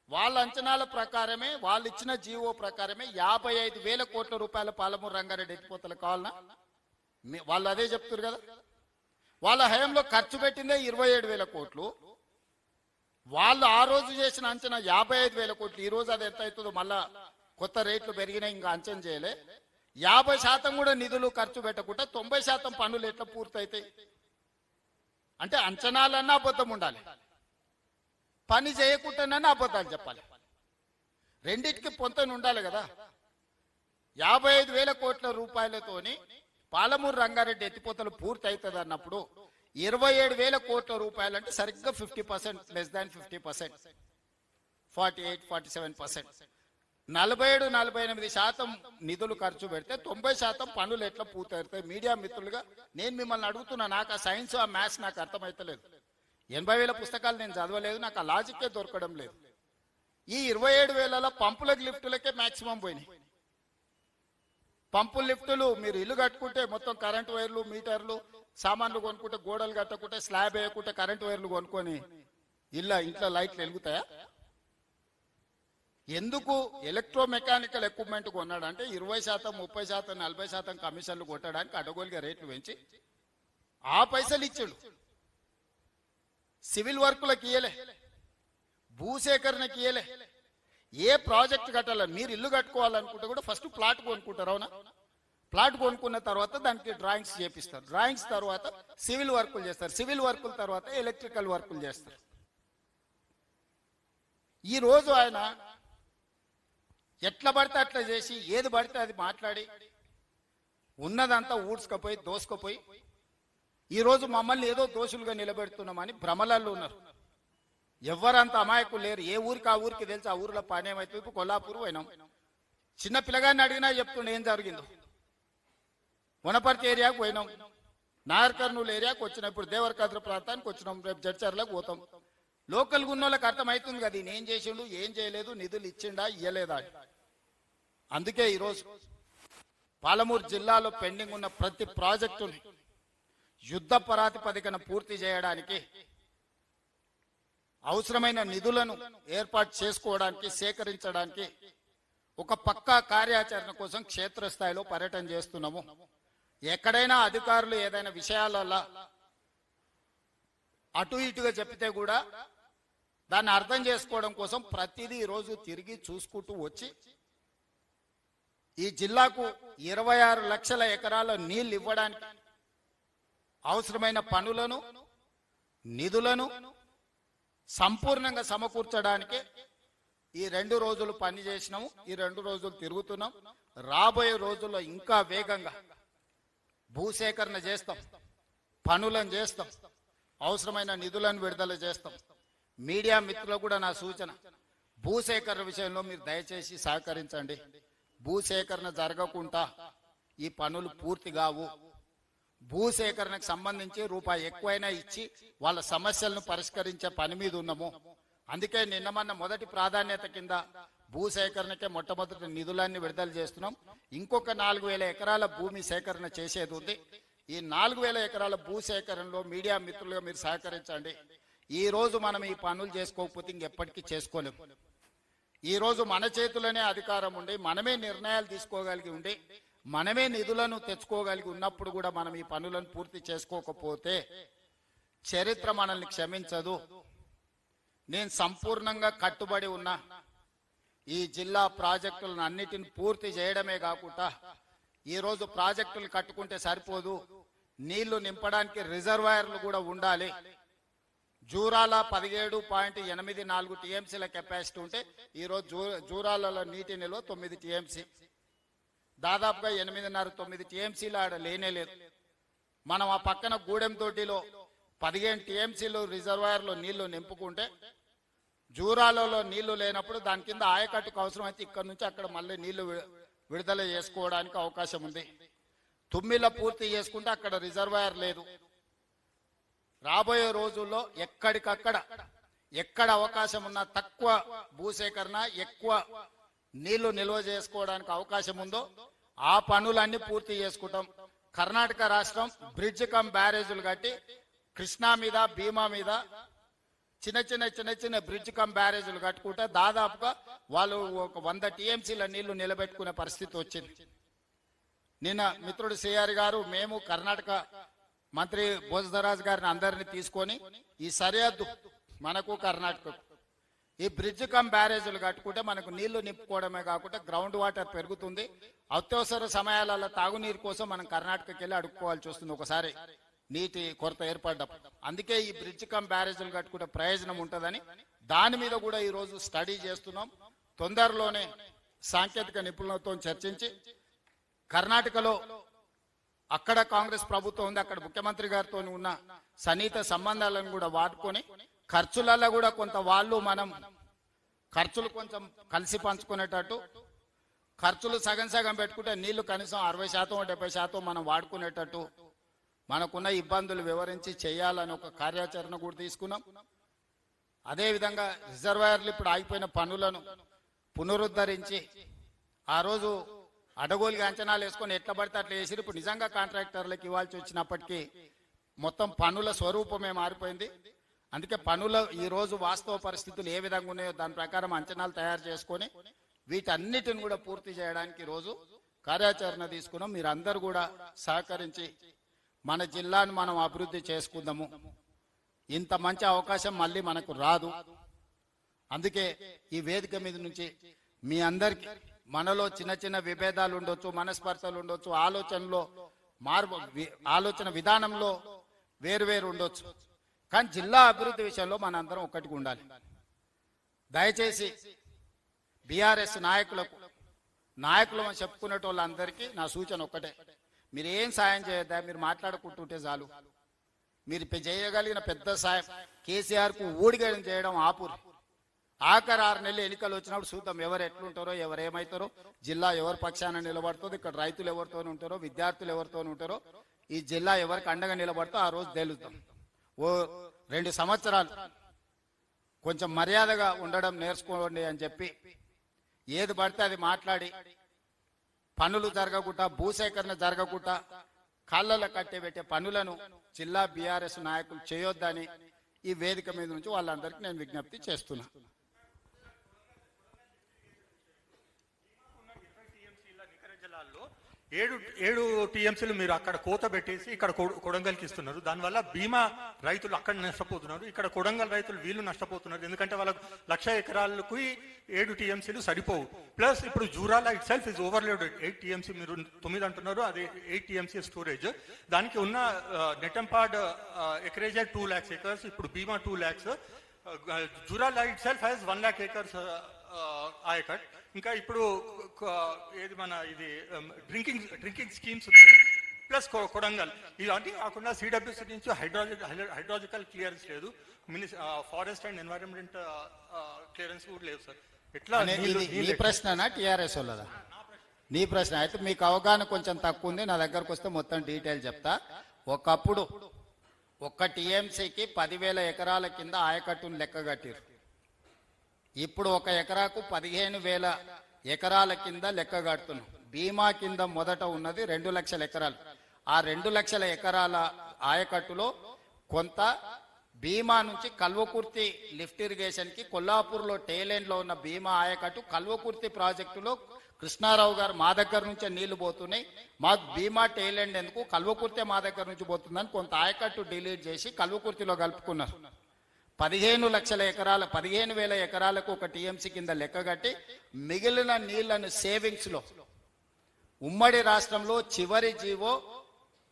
వాళ్ళ అంచనాల ప్రకారమే, వాళ్ళు ఇచ్చిన జీవో ప్రకారమే 55,000 కోట్ల రూపాయల పాలమూరు రంగారెడ్డి ఎత్తిపోతలు కావాలన్నా వాళ్ళు అదే చెప్తారు కదా. వాళ్ళ హయాంలో ఖర్చు పెట్టిందే 27,000 కోట్లు. వాళ్ళు ఆ రోజు చేసిన అంచనా 55,000 కోట్లు. ఈ రోజు అది ఎంత అవుతుందో మళ్ళా కొత్త రేట్లు పెరిగినాయి, ఇంకా అంచనా చేయలే. 50% కూడా నిధులు ఖర్చు పెట్టకుండా 90% పనులు ఎట్లా పూర్తయితాయి? అంటే అంచనాలన్నా అబద్ధం ఉండాలి, పని చేయకుండానన్నా అబద్ధాలు చెప్పాలి. రెండింటికి పొంతన ఉండాలి కదా. 55,000 కోట్ల రూపాయలతోని పాలమూరు రంగారెడ్డి ఎత్తిపోతలు పూర్తి అవుతుంది అన్నప్పుడు 27,000 కోట్ల రూపాయలు అంటే సరిగ్గా 50%, లెస్ దాన్ 50%, 48-47%. 47-48% నిధులు ఖర్చు పెడితే 90% పనులు ఎట్లా పూర్తవుతాయి? మీడియా మిత్రులుగా నేను మిమ్మల్ని అడుగుతున్నా. నాకు ఆ సైన్స్ ఆ మ్యాథ్స్ నాకు అర్థమైతలేదు. 80,000 పుస్తకాలు నేను చదవలేదు, నాకు ఆ లాజిక్కే దొరకడం లేదు. ఈ 27,000 పంపులకు లిఫ్టులకే మాక్సిమం పోయినాయి. పంపులు లిఫ్టులు మీరు ఇల్లు కట్టుకుంటే మొత్తం కరెంటు వైర్లు మీటర్లు సామాన్లు కొనుక్కుంటే గోడలు కట్టకుంటే స్లాబ్ వేయకుంటే కరెంటు వైర్లు కొనుక్కొని ఇంట్లో లైట్లు వెలుగుతాయా? ఎందుకు ఎలక్ట్రో మెకానికల్ ఎక్విప్మెంట్ కొన్నాడు అంటే 20%, 30%, 40% కమిషన్లు కొట్టడానికి అడ్డగోలుగా రేట్లు పెంచి ఆ పైసలు ఇచ్చాడు. సివిల్ వర్కులకు ఇయ్యలే, భూసేకరణకి ఇయ్యలే. ఏ ప్రాజెక్ట్ కట్టాలని మీరు ఇల్లు కట్టుకోవాలనుకుంటే కూడా ఫస్ట్ ప్లాట్ కొనుక్కుంటారు. అవునా? ప్లాట్ కొనుక్కున్న తర్వాత దానికి డ్రాయింగ్స్ చేపిస్తారు. డ్రాయింగ్స్ తర్వాత సివిల్ వర్కులు చేస్తారు. సివిల్ వర్కుల తర్వాత ఎలక్ట్రికల్ వర్కులు చేస్తారు. ఈ రోజు ఆయన ఎట్లా పడితే అట్లా చేసి ఏది పడితే అది మాట్లాడి ఉన్నదంతా ఊడ్చుకపోయి దోసుకపోయి ఈరోజు మమ్మల్ని ఏదో దోషులుగా నిలబెడుతున్నామని భ్రమలలో ఉన్నారు. ఎవరంత అమాయకులు లేరు. ఏ ఊరికి ఆ ఊరికి తెలిసి ఆ ఊరిలో పని ఏమైతే. ఇప్పుడు కొల్లాపూర్ పోయినాం, చిన్న పిల్లగాన్ని అడిగినా చెప్తుండే ఏం జరిగిందో. వనపర్తి ఏరియాకు పోయినాం, నాగర్ కర్నూలు ఏరియాకు వచ్చినాం, ఇప్పుడు దేవరకద్ర ప్రాంతానికి వచ్చినాం, రేపు జడ్చర్లకు పోతాం. లోకల్ గున్నోళ్ళకి అర్థమవుతుంది కదా ఈయన ఏం చేసిండు ఏం చేయలేదు, నిధులు ఇచ్చిండా ఇయ్యలేదా. అందుకే ఈరోజు పాలమూరు జిల్లాలో పెండింగ్ ఉన్న ప్రతి ప్రాజెక్టుని యుద్ధ ప్రాతిపదికన పూర్తి చేయడానికి అవసరమైన నిధులను ఏర్పాటు చేసుకోవడానికి సేకరించడానికి ఒక పక్కా కార్యాచరణ కోసం క్షేత్రస్థాయిలో పర్యటన చేస్తున్నాము. ఎక్కడైనా అధికారులు ఏదైనా విషయాలలో అటు ఇటుగా చెప్పితే కూడా దాన్ని అర్థం చేసుకోవడం కోసం ప్రతిదీ ఈరోజు తిరిగి చూసుకుంటూ వచ్చి ఈ జిల్లాకు 26 లక్షల ఎకరాల నీళ్లు ఇవ్వడానికి అవసరమైన పనులను నిధులను సంపూర్ణంగా సమకూర్చడానికి ఈ 2 రోజులు పని చేసినాము. ఈ 2 రోజులు తిరుగుతున్నాం. రాబోయే రోజుల్లో ఇంకా వేగంగా భూసేకరణ చేస్తాం, పనులను చేస్తాం, అవసరమైన నిధులను విడుదల చేస్తాం. మీడియా మిత్రులకు కూడా నా సూచన, భూసేకరణ విషయంలో మీరు దయచేసి సహకరించండి. భూసేకరణ జరగకుండా ఈ పనులు పూర్తి కావు. భూసేకరణకు సంబంధించి రూపాయి ఎక్కువైనా ఇచ్చి వాళ్ళ సమస్యలను పరిష్కరించే పని మీద ఉన్నాము. అందుకే నిన్న మొదటి ప్రాధాన్యత కింద భూసేకరణకే మొట్టమొదటి నిధులన్నీ విడుదల చేస్తున్నాం. ఇంకొక 4,000 ఎకరాల భూమి సేకరణ చేసేది ఉంది. ఈ 4,000 ఎకరాల భూసేకరణలో మీడియా మిత్రులుగా మీరు సహకరించండి. ఈ రోజు మనం ఈ పనులు చేసుకోకపోతే ఇంకెప్పటికీ చేసుకోలేము. ఈ రోజు మన చేతులనే అధికారం ఉండి మనమే నిర్ణయాలు తీసుకోగలిగి ఉండి మనమే నిధులను తెచ్చుకోగలిగి ఉన్నప్పుడు కూడా మనం ఈ పనులను పూర్తి చేసుకోకపోతే చరిత్ర మనల్ని క్షమించదు. నేను సంపూర్ణంగా కట్టుబడి ఉన్నా ఈ జిల్లా ప్రాజెక్టులను అన్నిటిని పూర్తి చేయడమే కాకుండా ఈరోజు ప్రాజెక్టులు కట్టుకుంటే సరిపోదు, నీళ్లు నింపడానికి రిజర్వాయర్లు కూడా ఉండాలి. జూరాల 17.84 టీఎంసీల కెపాసిటీ ఉంటే ఈరోజు జూరాలలో నీటి నిల్వ 9 టీఎంసీ, దాదాపుగా 8.5-9 టీఎంసీలు ఆడ లేనే లేదు. మనం ఆ పక్కన గూడెం తోటిలో 15 టీఎంసీలు రిజర్వాయర్లో నీళ్లు నింపుకుంటే జూరాలలో నీళ్లు లేనప్పుడు దాని కింద ఆయకట్టుకు అవసరమైతే ఇక్కడ నుంచి అక్కడ మళ్ళీ నీళ్లు విడుదల చేసుకోవడానికి అవకాశం ఉంది. తుమ్మిల పూర్తి చేసుకుంటే అక్కడ రిజర్వాయర్ లేదు. రాబోయే రోజుల్లో ఎక్కడికక్కడ ఎక్కడ అవకాశం ఉన్నా తక్కువ భూసేకరణ ఎక్కువ నీళ్లు నిల్వ చేసుకోవడానికి అవకాశం ఉందో ఆ పనులన్నీ పూర్తి చేసుకుంటాం. కర్ణాటక రాష్ట్రం బ్రిడ్జ్ కమ్ బ్యారేజీలు కట్టి కృష్ణా మీద భీమా మీద చిన్న చిన్న బ్రిడ్జ్ కమ్ బ్యారేజీలు కట్టుకుంటే దాదాపుగా వాళ్ళు ఒక 100 టీఎంసీల నీళ్లు నిలబెట్టుకునే పరిస్థితి వచ్చింది. నిన్న మిత్రుడు సిఆర్ గారు మేము కర్ణాటక మంత్రి భోజరాజ్ గారిని అందరినీ తీసుకొని ఈ సరిహద్దు మనకు కర్ణాటకకు ఈ బ్రిడ్జ్ కమ్ బ్యారేజీలు కట్టుకుంటే మనకు నీళ్లు నింపుకోవడమే కాకుండా గ్రౌండ్ వాటర్ పెరుగుతుంది. అత్యవసర సమయాలలో తాగునీరు కోసం మనం కర్ణాటకకి వెళ్ళి అడుక్కోవాల్సి వస్తుంది ఒకసారి నీటి కొరత ఏర్పడ్డప్పుడు. అందుకే ఈ బ్రిడ్జ్ కమ్ బ్యారేజీలు కట్టుకుంటే ప్రయోజనం ఉంటుందని దాని మీద కూడా ఈరోజు స్టడీ చేస్తున్నాం. తొందరలోనే సాంకేతిక నిపుణులతో చర్చించి కర్ణాటకలో అక్కడ కాంగ్రెస్ ప్రభుత్వం ఉంది, అక్కడ ముఖ్యమంత్రి గారితో ఉన్న సన్నిహిత సంబంధాలను కూడా వాడుకొని ఖర్చులలో కూడా కొంత వాళ్ళు మనం ఖర్చులు కొంచెం కలిసి పంచుకునేటట్టు, ఖర్చులు సగం సగం పెట్టుకుంటే నీళ్లు కనీసం 60% 70% మనం వాడుకునేటట్టు మనకున్న ఇబ్బందులు వివరించి చేయాలని ఒక కార్యాచరణ కూడా తీసుకున్నాం. అదేవిధంగా రిజర్వాయర్లు ఇప్పుడు ఆగిపోయిన పనులను పునరుద్ధరించి ఆ రోజు అడగోలుగా అంచనాలు వేసుకొని ఎట్లా పడితే అట్లా వేసి ఇప్పుడు నిజంగా కాంట్రాక్టర్లకు ఇవ్వాల్సి వచ్చినప్పటికీ మొత్తం పనుల స్వరూపమే మారిపోయింది. అందుకే పనుల ఈ రోజు వాస్తవ పరిస్థితులు ఏ విధంగా ఉన్నాయో దాని ప్రకారం అంచనాలు తయారు చేసుకొని వీటన్నిటిని కూడా పూర్తి చేయడానికి ఈరోజు కార్యాచరణ తీసుకున్నాం. మీరందరూ కూడా సహకరించి మన జిల్లాను మనం అభివృద్ధి చేసుకుందాము. ఇంత మంచి అవకాశం మళ్ళీ మనకు రాదు. అందుకే ఈ వేదిక మీద నుంచి మీ అందరికి మనలో చిన్న చిన్న విభేదాలు ఉండొచ్చు, మనస్పర్ధలు ఉండొచ్చు, ఆలోచన విధానంలో వేరు ఉండొచ్చు, కానీ జిల్లా అభివృద్ధి విషయంలో మనందరం ఒక్కటిగా ఉండాలి. దయచేసి బీఆర్ఎస్ నాయకులు అని చెప్పుకునే వాళ్ళందరికీ నా సూచన ఒక్కటే, మీరు ఏం సాయం చేయొద్దా, మీరు మాట్లాడుకుంటుంటే చాలు. మీరు చేయగలిగిన పెద్ద సాయం కేసీఆర్కు ఊడిగడం చేయడం ఆపురు. ఆఖరి 6 నెలలు ఎన్నికలు వచ్చినప్పుడు చూద్దాం ఎవరు ఎట్లుంటారో, ఎవరు ఏమవుతారో, జిల్లా ఎవరి పక్షాన నిలబడుతుందో, ఇక్కడ రైతులు ఎవరితో ఉంటారో, విద్యార్థులు ఎవరితో ఉంటారో, ఈ జిల్లా ఎవరికి అండగా నిలబడుతో ఆ రోజు తేలుద్దాం. ఓ 2 సంవత్సరాలు కొంచెం మర్యాదగా ఉండడం నేర్చుకోండి అని చెప్పి ఏది పడితే అది మాట్లాడి పనులు జరగకుండా, భూసేకరణ జరగకుండా కాళ్ళలో కట్టెబెట్టే పనులను జిల్లా బీఆర్ఎస్ నాయకులు చేయొద్దని ఈ వేదిక మీద నుంచి వాళ్ళందరికీ నేను విజ్ఞప్తి చేస్తున్నా. ఏడు టీఎంసీలు మీరు అక్కడ కోత పెట్టేసి ఇక్కడ కొడంగల్కి ఇస్తున్నారు. దానివల్ల బీమా రైతులు అక్కడ నష్టపోతున్నారు, ఇక్కడ కొడంగల్ రైతులు వీళ్ళు నష్టపోతున్నారు. ఎందుకంటే వాళ్ళకు 1,00,000 ఎకరాలకు 7 టీఎంసీలు సరిపోవు. ప్లస్ ఇప్పుడు Jurala it self is overloaded. 8 TMC మీరు 9 అంటున్నారు, అది 8 టీఎంసీ స్టోరేజ్. దానికి ఉన్న నెట్టంపాడ్ ఎకరేజ్ 2 lakhs acres, ఇప్పుడు బీమా 2 lakhs. Jurala it self has 1 lakh acres ayacut. ఇంకా ఇప్పుడు ఏది మన ఇది డ్రింకింగ్ స్కీమ్స్ ఉన్నాయి, ప్లస్ కొడంగల్. ఇలాంటి కాకుండా సిడబ్ల్యూసీ నుంచి హైడ్రాలజికల్ క్లియరెన్స్ లేదు, ఫారెస్ట్ అండ్ ఎన్వైరన్మెంట్ క్లియరెన్స్ కూడా లేదు సార్. ఎట్లా నీ ప్రశ్ననా టీఆర్ఎస్ వాళ్ళదా? నీ ప్రశ్న అయితే మీకు అవగాహన కొంచెం తక్కువ ఉంది. నా దగ్గరకు వస్తే మొత్తం డీటెయిల్ చెప్తా. ఒకప్పుడు 1 టీఎంసీకి 10,000 ఎకరాల కింద ఆయకట్టును లెక్క కట్టిరు. ఇప్పుడు 1 ఎకరాకు 15,000 ఎకరాల కింద లెక్క కడుతున్నాం. బీమా కింద మొదట ఉన్నది 2 లక్షల ఎకరాలు. ఆ 2 లక్షల ఎకరాల ఆయకట్టులో కొంత బీమా నుంచి కల్వకుర్తి లిఫ్ట్ ఇరిగేషన్ కి కొల్లాపూర్లో టేలెండ్ లో ఉన్న బీమా ఆయకట్టు కల్వకుర్తి ప్రాజెక్టులో కృష్ణారావు గారు మా దగ్గర నుంచే నీళ్లు పోతున్నాయి, మాకు బీమా టేలెండ్ ఎందుకు, కల్వకుర్తి మా దగ్గర నుంచి పోతుందని కొంత ఆయకట్టు డిలీట్ చేసి కల్వకుర్తిలో కలుపుకున్నారు. 15,000 ఎకరాలకు 1 టీఎంసీ కింద లెక్క కట్టి మిగిలిన నీళ్లను సేవింగ్స్ లో ఉమ్మడి రాష్ట్రంలో చివరి జీవో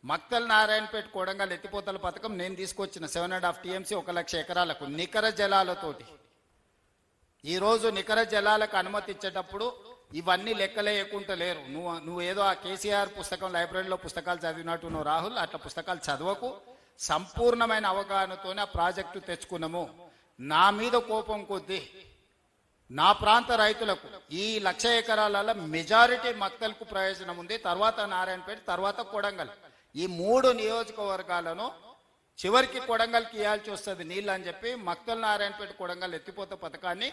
మక్తల్ నారాయణపేట కొడంగల్ ఎత్తిపోతల పథకం నేను తీసుకొచ్చిన 7.5 టీఎంసీ 1,00,000 ఎకరాలకు నికర జలాలతోటి. ఈరోజు నికర జలాలకు అనుమతి ఇచ్చేటప్పుడు ఇవన్నీ లెక్కలేయకుండా లేరు. నువ్వు ఏదో ఆ కేసీఆర్ పుస్తకం లైబ్రరీలో పుస్తకాలు చదివినట్టు నువ్వు రాహుల్ అట్లా పుస్తకాలు చదవకు. సంపూర్ణమైన అవగాహనతోనే ఆ ప్రాజెక్టు తెచ్చుకున్నాము. నా మీద కోపం కొద్దీ నా ప్రాంత రైతులకు ఈ 1,00,000 ఎకరాల మెజారిటీ మక్తల్కు ప్రయోజనం ఉంది, తర్వాత నారాయణపేట, తర్వాత కొడంగల్. ఈ 3 నియోజకవర్గాలను చివరికి కొడంగల్కి ఇవ్వాల్సి వస్తుంది నీళ్ళు అని చెప్పి మక్తల్ నారాయణపేట కొడంగల్ ఎత్తిపోత పథకాన్ని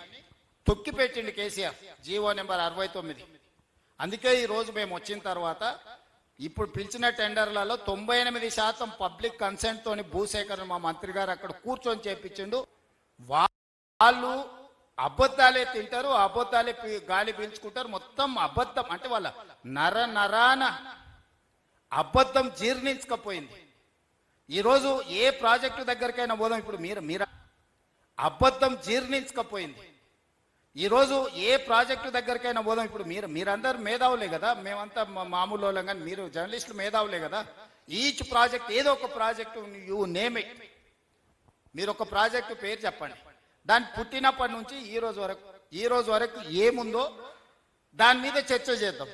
తొక్కిపెట్టింది కేసీఆర్ జీవో నెంబర్ 69. అందుకే ఈ రోజు మేము వచ్చిన తర్వాత ఇప్పుడు పిలిచిన టెండర్లలో 98% పబ్లిక్ కన్సెంట్ తోని భూసేకరణ మా మంత్రి గారు అక్కడ కూర్చొని చేపించిండు. వాళ్ళు అబద్ధాలే తింటారు, అబద్ధాలే గాలి పీల్చుకుంటారు. మొత్తం అబద్ధం అంటే వాళ్ళ నరాన అబద్ధం జీర్ణించకపోయింది. ఈరోజు ఏ ప్రాజెక్టు దగ్గరికైనా పోదాం, ఇప్పుడు మీరు అబద్ధం జీర్ణించకపోయింది. ఈరోజు ఏ ప్రాజెక్టు దగ్గరికైనా పోదాం, ఇప్పుడు మీరందరూ మేధావులే కదా, మేమంతా మామూలు వాళ్ళం, కానీ మీరు జర్నలిస్టులు మేధావులే కదా. ఈచ్ ప్రాజెక్ట్ ఏదో ఒక ప్రాజెక్టు యూ నేమ్ ఇట్, మీరు ఒక ప్రాజెక్టు పేరు చెప్పండి, దాన్ని పుట్టినప్పటి నుంచి ఈ రోజు వరకు ఏముందో దాని మీద చర్చ చేద్దాం.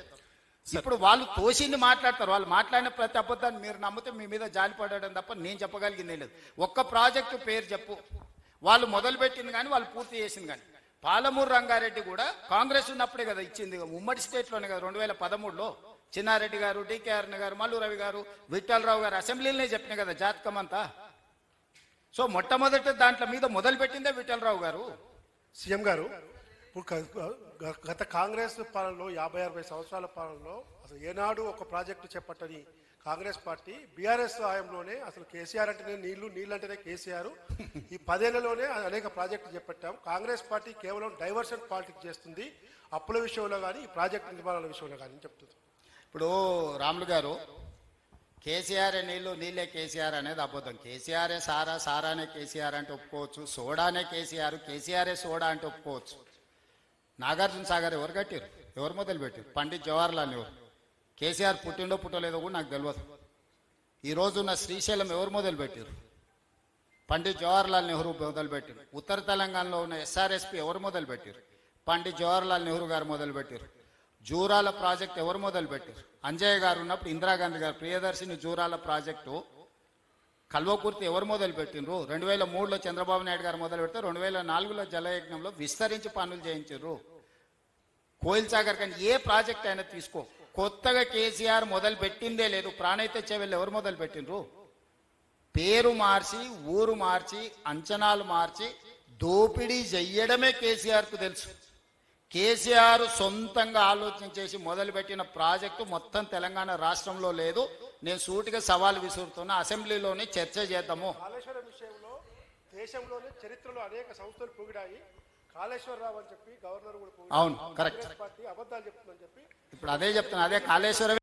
ఇప్పుడు వాళ్ళు తోసింది మాట్లాడతారు, వాళ్ళు మాట్లాడిన ప్రతి అబద్ధాన్ని మీరు నమ్మితే మీ మీద జాలి పడడం తప్ప నేను చెప్పగలిగింది లేదు. ఒక్క ప్రాజెక్టు పేరు చెప్పు, వాళ్ళు మొదలుపెట్టింది కానీ వాళ్ళు పూర్తి చేసింది కానీ. పాలమూరు రంగారెడ్డి కూడా కాంగ్రెస్ ఉన్నప్పుడే కదా ఇచ్చింది, ఉమ్మడి స్టేట్లోనే కదా 2013లో చిన్నారెడ్డి గారు, డికేఆర్ గారు, మల్లు రవి గారు, విఠలరావు గారు అసెంబ్లీలోనే చెప్పిన కదా జాతకం అంతా. సో మొట్టమొదటి దాంట్లో మీద మొదలు పెట్టిందే విఠలరావు గారు. సీఎం గారు, ఇప్పుడు గత కాంగ్రెస్ పాలనలో 50-60 సంవత్సరాల పాలనలో అసలు ఏనాడు ఒక ప్రాజెక్టు చేపట్టని కాంగ్రెస్ పార్టీ బీఆర్ఎస్ హయాంలోనే అసలు కేసీఆర్ అంటేనే నీళ్లు అంటేనే కేసీఆర్, ఈ 10 ఏళ్లలోనే అనేక ప్రాజెక్టులు చేపట్టాం. కాంగ్రెస్ పార్టీ కేవలం డైవర్షన్ పాలిటిక్స్ చేస్తుంది, అప్పుల విషయంలో కానీ ఈ ప్రాజెక్టు నిర్మాణాల విషయంలో కానీ చెప్తుంది. ఇప్పుడు రాములు గారు, కేసీఆర్ నీళ్ళే కేసీఆర్ అనేది అబద్ధం. కేసీఆరే సారా, సారానే కేసీఆర్ అంటే ఒప్పుకోవచ్చు, సోడానే కేసీఆర్, కేసీఆరే సోడా అంటే ఒప్పుకోవచ్చు. నాగార్జున సాగర్ ఎవరు కట్టారు, ఎవరు మొదలు పెట్టారు? పండిత్ జవహర్లాల్ నెహ్రూ. కేసీఆర్ పుట్టిండో పుట్టలేదో కూడా నాకు తెలియదు. ఈ రోజున్న శ్రీశైలం ఎవరు మొదలు పెట్టారు? పండిత్ జవహర్లాల్ నెహ్రూ మొదలు పెట్టారు. ఉత్తర తెలంగాణలో ఉన్న ఎస్ఆర్ఎస్పి ఎవరు మొదలు పెట్టారు? పండిత్ జవహర్లాల్ నెహ్రూ గారు మొదలు పెట్టారు. జూరాల ప్రాజెక్ట్ ఎవరు మొదలు పెట్టారు? అంజయ్య గారు ఉన్నప్పుడు ఇందిరాగాంధీ గారు ప్రియదర్శిని జూరాల ప్రాజెక్టు కల్వకుర్తి ఎవరు మొదలు పెట్టినరు? 2003లో చంద్రబాబు నాయుడు గారు మొదలు పెడితే 2004లో జలయజ్ఞంలో విస్తరించి పనులు చేయించారు. కోయిల్ సాగర్ కానీ ఏ ప్రాజెక్ట్ అయినా తీసుకో, కొత్తగా కేసీఆర్ మొదలు పెట్టిందే లేదు. ప్రాణైతే చెవెళ్ళు ఎవరు మొదలు పెట్టినరు? పేరు మార్చి, ఊరు మార్చి, అంచనాలు మార్చి దోపిడీ చెయ్యడమే కేసీఆర్కు తెలుసు. కేసీఆర్ సొంతంగా ఆలోచన చేసి మొదలుపెట్టిన ప్రాజెక్టు మొత్తం తెలంగాణ రాష్ట్రంలో లేదు. నేను సూటిగా సవాల్ విసురుతున్నా, అసెంబ్లీలోనే చర్చ చేద్దాము. కాళేశ్వరం విషయంలో దేశంలోనే చరిత్రలో అనేక సంస్థలు పొగిడాయి. కాళేశ్వరరావు అని చెప్పి గవర్నర్ కూడా పొగిడారు. అవును, కరెక్ట్. పార్టీ అబద్ధాలు చెప్తుందని చెప్పి ఇప్పుడు అదే చెప్తున్నా, అదే కాళేశ్వరం.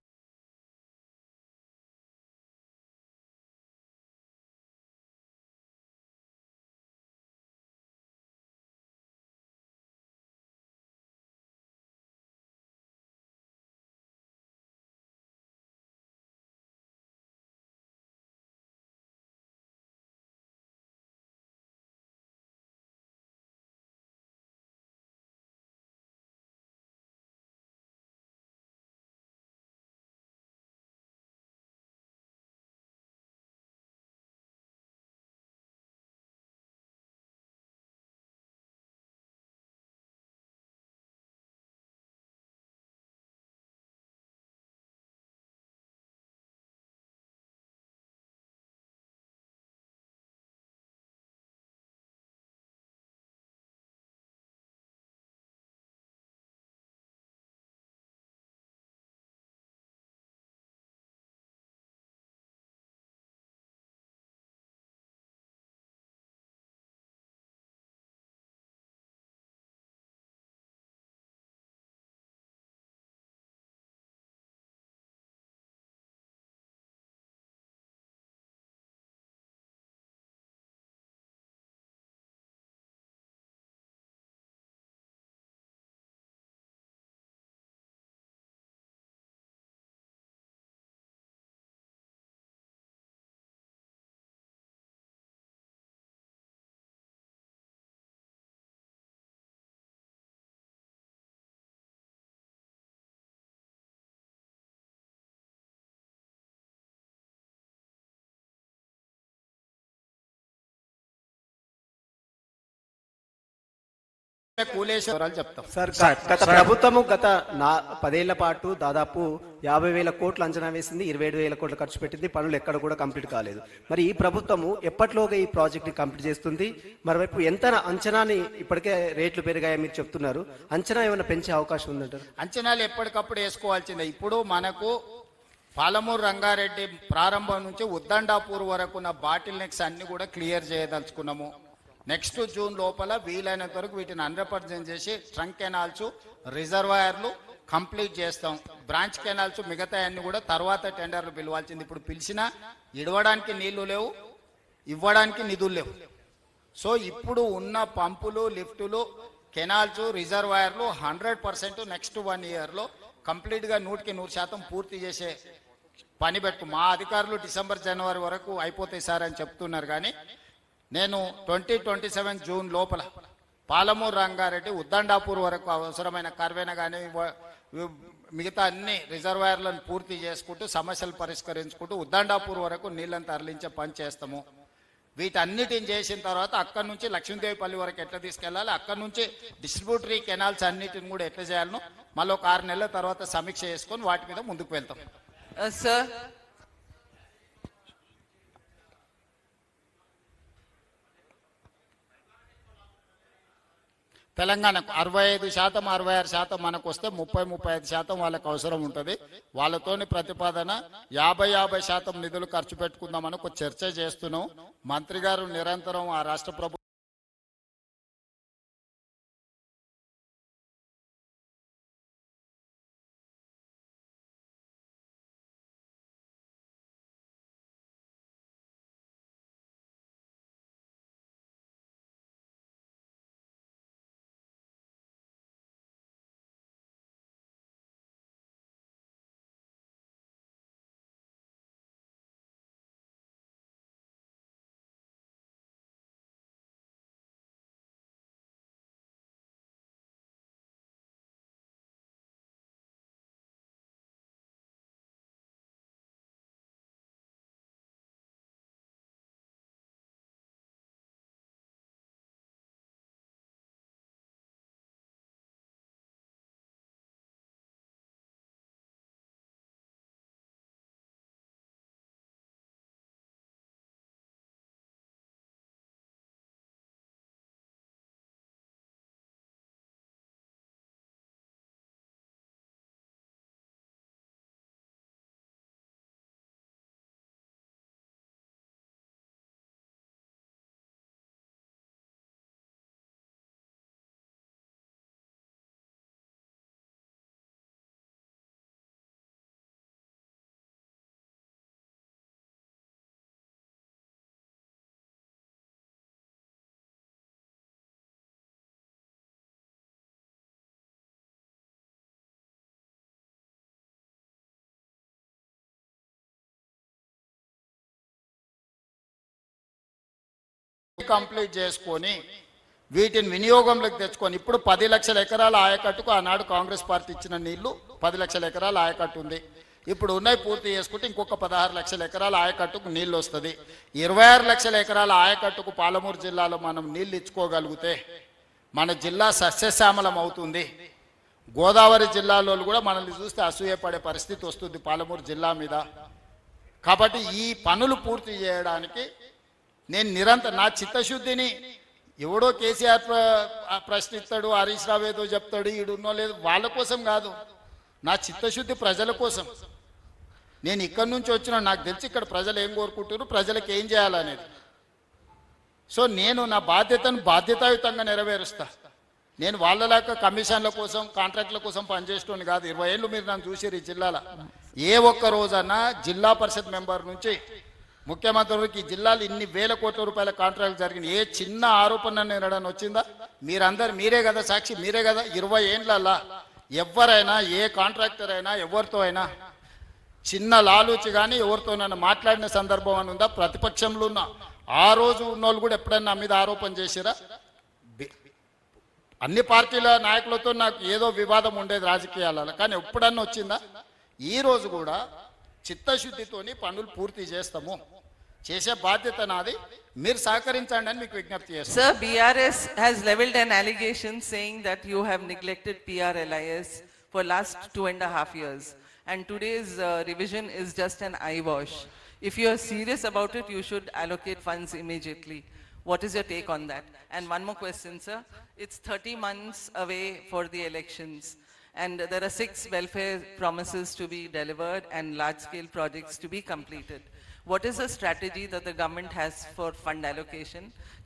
కూలేశ్వరాలు చెప్తాం సార్. గత ప్రభుత్వము గత 10 ఏళ్ల పాటు దాదాపు 50,000 కోట్లు అంచనా వేసింది, 27,000 కోట్లు ఖర్చు పెట్టింది, పనులు ఎక్కడ కూడా కంప్లీట్ కాలేదు. మరి ఈ ప్రభుత్వము ఎప్పటిలోగా ఈ ప్రాజెక్ట్ ని కంప్లీట్ చేస్తుంది? మరోవైపు ఎంత అంచనాని, ఇప్పటికే రేట్లు పెరిగాయని మీరు చెప్తున్నారు, అంచనా ఏమైనా పెంచే అవకాశం ఉందంటారు? అంచనాలు ఎప్పటికప్పుడు వేసుకోవాల్సిందే. ఇప్పుడు మనకు పాలమూరు రంగారెడ్డి ప్రారంభం నుంచి ఉద్దండాపూర్ వరకు ఉన్న బాటిల్ నెక్స్ అన్ని కూడా క్లియర్ చేయదలుచుకున్నాము. నెక్స్ట్ జూన్ లోపల వీలైనంత వరకు వీటిని 100% చేసి ట్రంక్ కెనాల్స్, రిజర్వాయర్లు కంప్లీట్ చేస్తాం. బ్రాంచ్ కెనాల్స్ మిగతా అన్ని కూడా తర్వాత టెండర్లు పిలవాల్సింది. ఇప్పుడు పిలిచినా ఇడవడానికి నీళ్లు లేవు, ఇవ్వడానికి నిధులు లేవు. సో ఇప్పుడు ఉన్న పంపులు, లిఫ్టులు, కెనాల్స్, రిజర్వాయర్లు 100% నెక్స్ట్ 1 ఇయర్లో కంప్లీట్గా 100% పూర్తి చేసే పని పెట్టు. మా అధికారులు డిసెంబర్ జనవరి వరకు అయిపోతాయి సార్ అని చెప్తున్నారు. కానీ నేను 2027 జూన్ లోపల పాలమూరు రంగారెడ్డి ఉద్దండాపూర్ వరకు అవసరమైన కర్వేన కానీ మిగతా అన్ని రిజర్వాయర్లను పూర్తి చేసుకుంటూ సమస్యలు పరిష్కరించుకుంటూ ఉద్దండాపూర్ వరకు నీళ్ళని తరలించే పని చేస్తాము. వీటన్నిటిని చేసిన తర్వాత అక్కడి నుంచి లక్ష్మీదేవిపల్లి వరకు ఎట్లా తీసుకెళ్ళాలి, అక్కడి నుంచి డిస్ట్రిబ్యూటరీ కెనాల్స్ అన్నిటిని కూడా ఎట్లా చేయాలనో మళ్ళీ ఒక 6 నెలల తర్వాత సమీక్ష చేసుకొని వాటి మీద ముందుకు వెళ్తాం. Sir. తెలంగాణకు 65%, 66% మనకు వస్తే 30-35% వాళ్ళకి అవసరం ఉంటుంది. వాళ్ళతోని ప్రతిపాదన 50-50% నిధులు ఖర్చు పెట్టుకుందామని ఒక చర్చ చేస్తున్నాం. మంత్రి గారు నిరంతరం ఆ రాష్ట్ర ప్రభుత్వం కంప్లీట్ చేసుకొని వీటిని వినియోగంలోకి తెచ్చుకొని ఇప్పుడు 10 లక్షల ఎకరాల ఆయకట్టుకు ఆనాడు కాంగ్రెస్ పార్టీ ఇచ్చిన నీళ్లు 10 లక్షల ఎకరాల ఆయకట్టు ఉంది. ఇప్పుడు ఉన్నాయి పూర్తి చేసుకుంటే ఇంకొక 16 లక్షల ఎకరాల ఆయకట్టుకు నీళ్లు వస్తుంది. 26 లక్షల ఎకరాల ఆయకట్టుకు పాలమూరు జిల్లాలో మనం నీళ్లు ఇచ్చుకోగలిగితే మన జిల్లా సస్యశ్యామలం అవుతుంది. గోదావరి జిల్లాలో కూడా మనల్ని చూస్తే అసూయపడే పరిస్థితి వస్తుంది పాలమూరు జిల్లా మీద. కాబట్టి ఈ పనులు పూర్తి చేయడానికి నేను నిరంతరం నా చిత్తశుద్ధిని ఎవడో కేసీఆర్ ప్రశ్నిస్తాడు, హరీష్ రావు ఏదో చెప్తాడు, ఈడున్నో లేదు, వాళ్ళ కోసం కాదు, నా చిత్తశుద్ధి ప్రజల కోసం. నేను ఇక్కడి నుంచి వచ్చిన నాకు తెలిసి ఇక్కడ ప్రజలు ఏం కోరుకుంటారు, ప్రజలకు ఏం చేయాలనేది. సో నేను నా బాధ్యతను బాధ్యతాయుతంగా నెరవేరుస్తా. నేను వాళ్ళలాగా కమిషన్ల కోసం కాంట్రాక్ట్ల కోసం పనిచేసేటోని కాదు. 20 ఏళ్ళు మీరు నన్ను చూసారు ఈ జిల్లాలో. ఏ ఒక్క రోజన్నా జిల్లా పరిషత్ మెంబర్ నుంచి ముఖ్యమంత్రికి ఈ జిల్లాలో ఇన్ని వేల కోట్ల రూపాయల కాంట్రాక్ట్ జరిగింది, ఏ చిన్న ఆరోపణ నేరడని వచ్చిందా? మీరే కదా సాక్షి, మీరే కదా. 20 ఏండ్లల్లా ఎవరైనా ఏ కాంట్రాక్టర్ అయినా ఎవరితో అయినా చిన్న లాలూచి కానీ ఎవరితోనైనా మాట్లాడిన సందర్భం అని ఉందా? ప్రతిపక్షంలో ఉన్న ఆ రోజు ఉన్నోళ్ళు కూడా ఎప్పుడైనా నా మీద ఆరోపణ చేసిరా? అన్ని పార్టీల నాయకులతో నాకు ఏదో వివాదం ఉండేది రాజకీయాలలో, కానీ ఎప్పుడన్నా వచ్చిందా? ఈ రోజు కూడా చిత్తశుద్ధితోని పనులు పూర్తి చేస్తాము, చేసే బాధ్యత నాది. మీరు సహకరించండి అని మీకు విజ్ఞప్తి చేస్తాను. Sir, BRS has leveled an allegation saying that you have neglected PRLIS for last 2.5 years. And today's revision is just an eyewash. If you are serious about it, you should allocate funds immediately. What is your take on that? And one more question, sir. It's 30 months away for the elections. And there are 6 welfare promises to be delivered and large-scale projects to be completed. What is the strategy that the government has for fund allocation,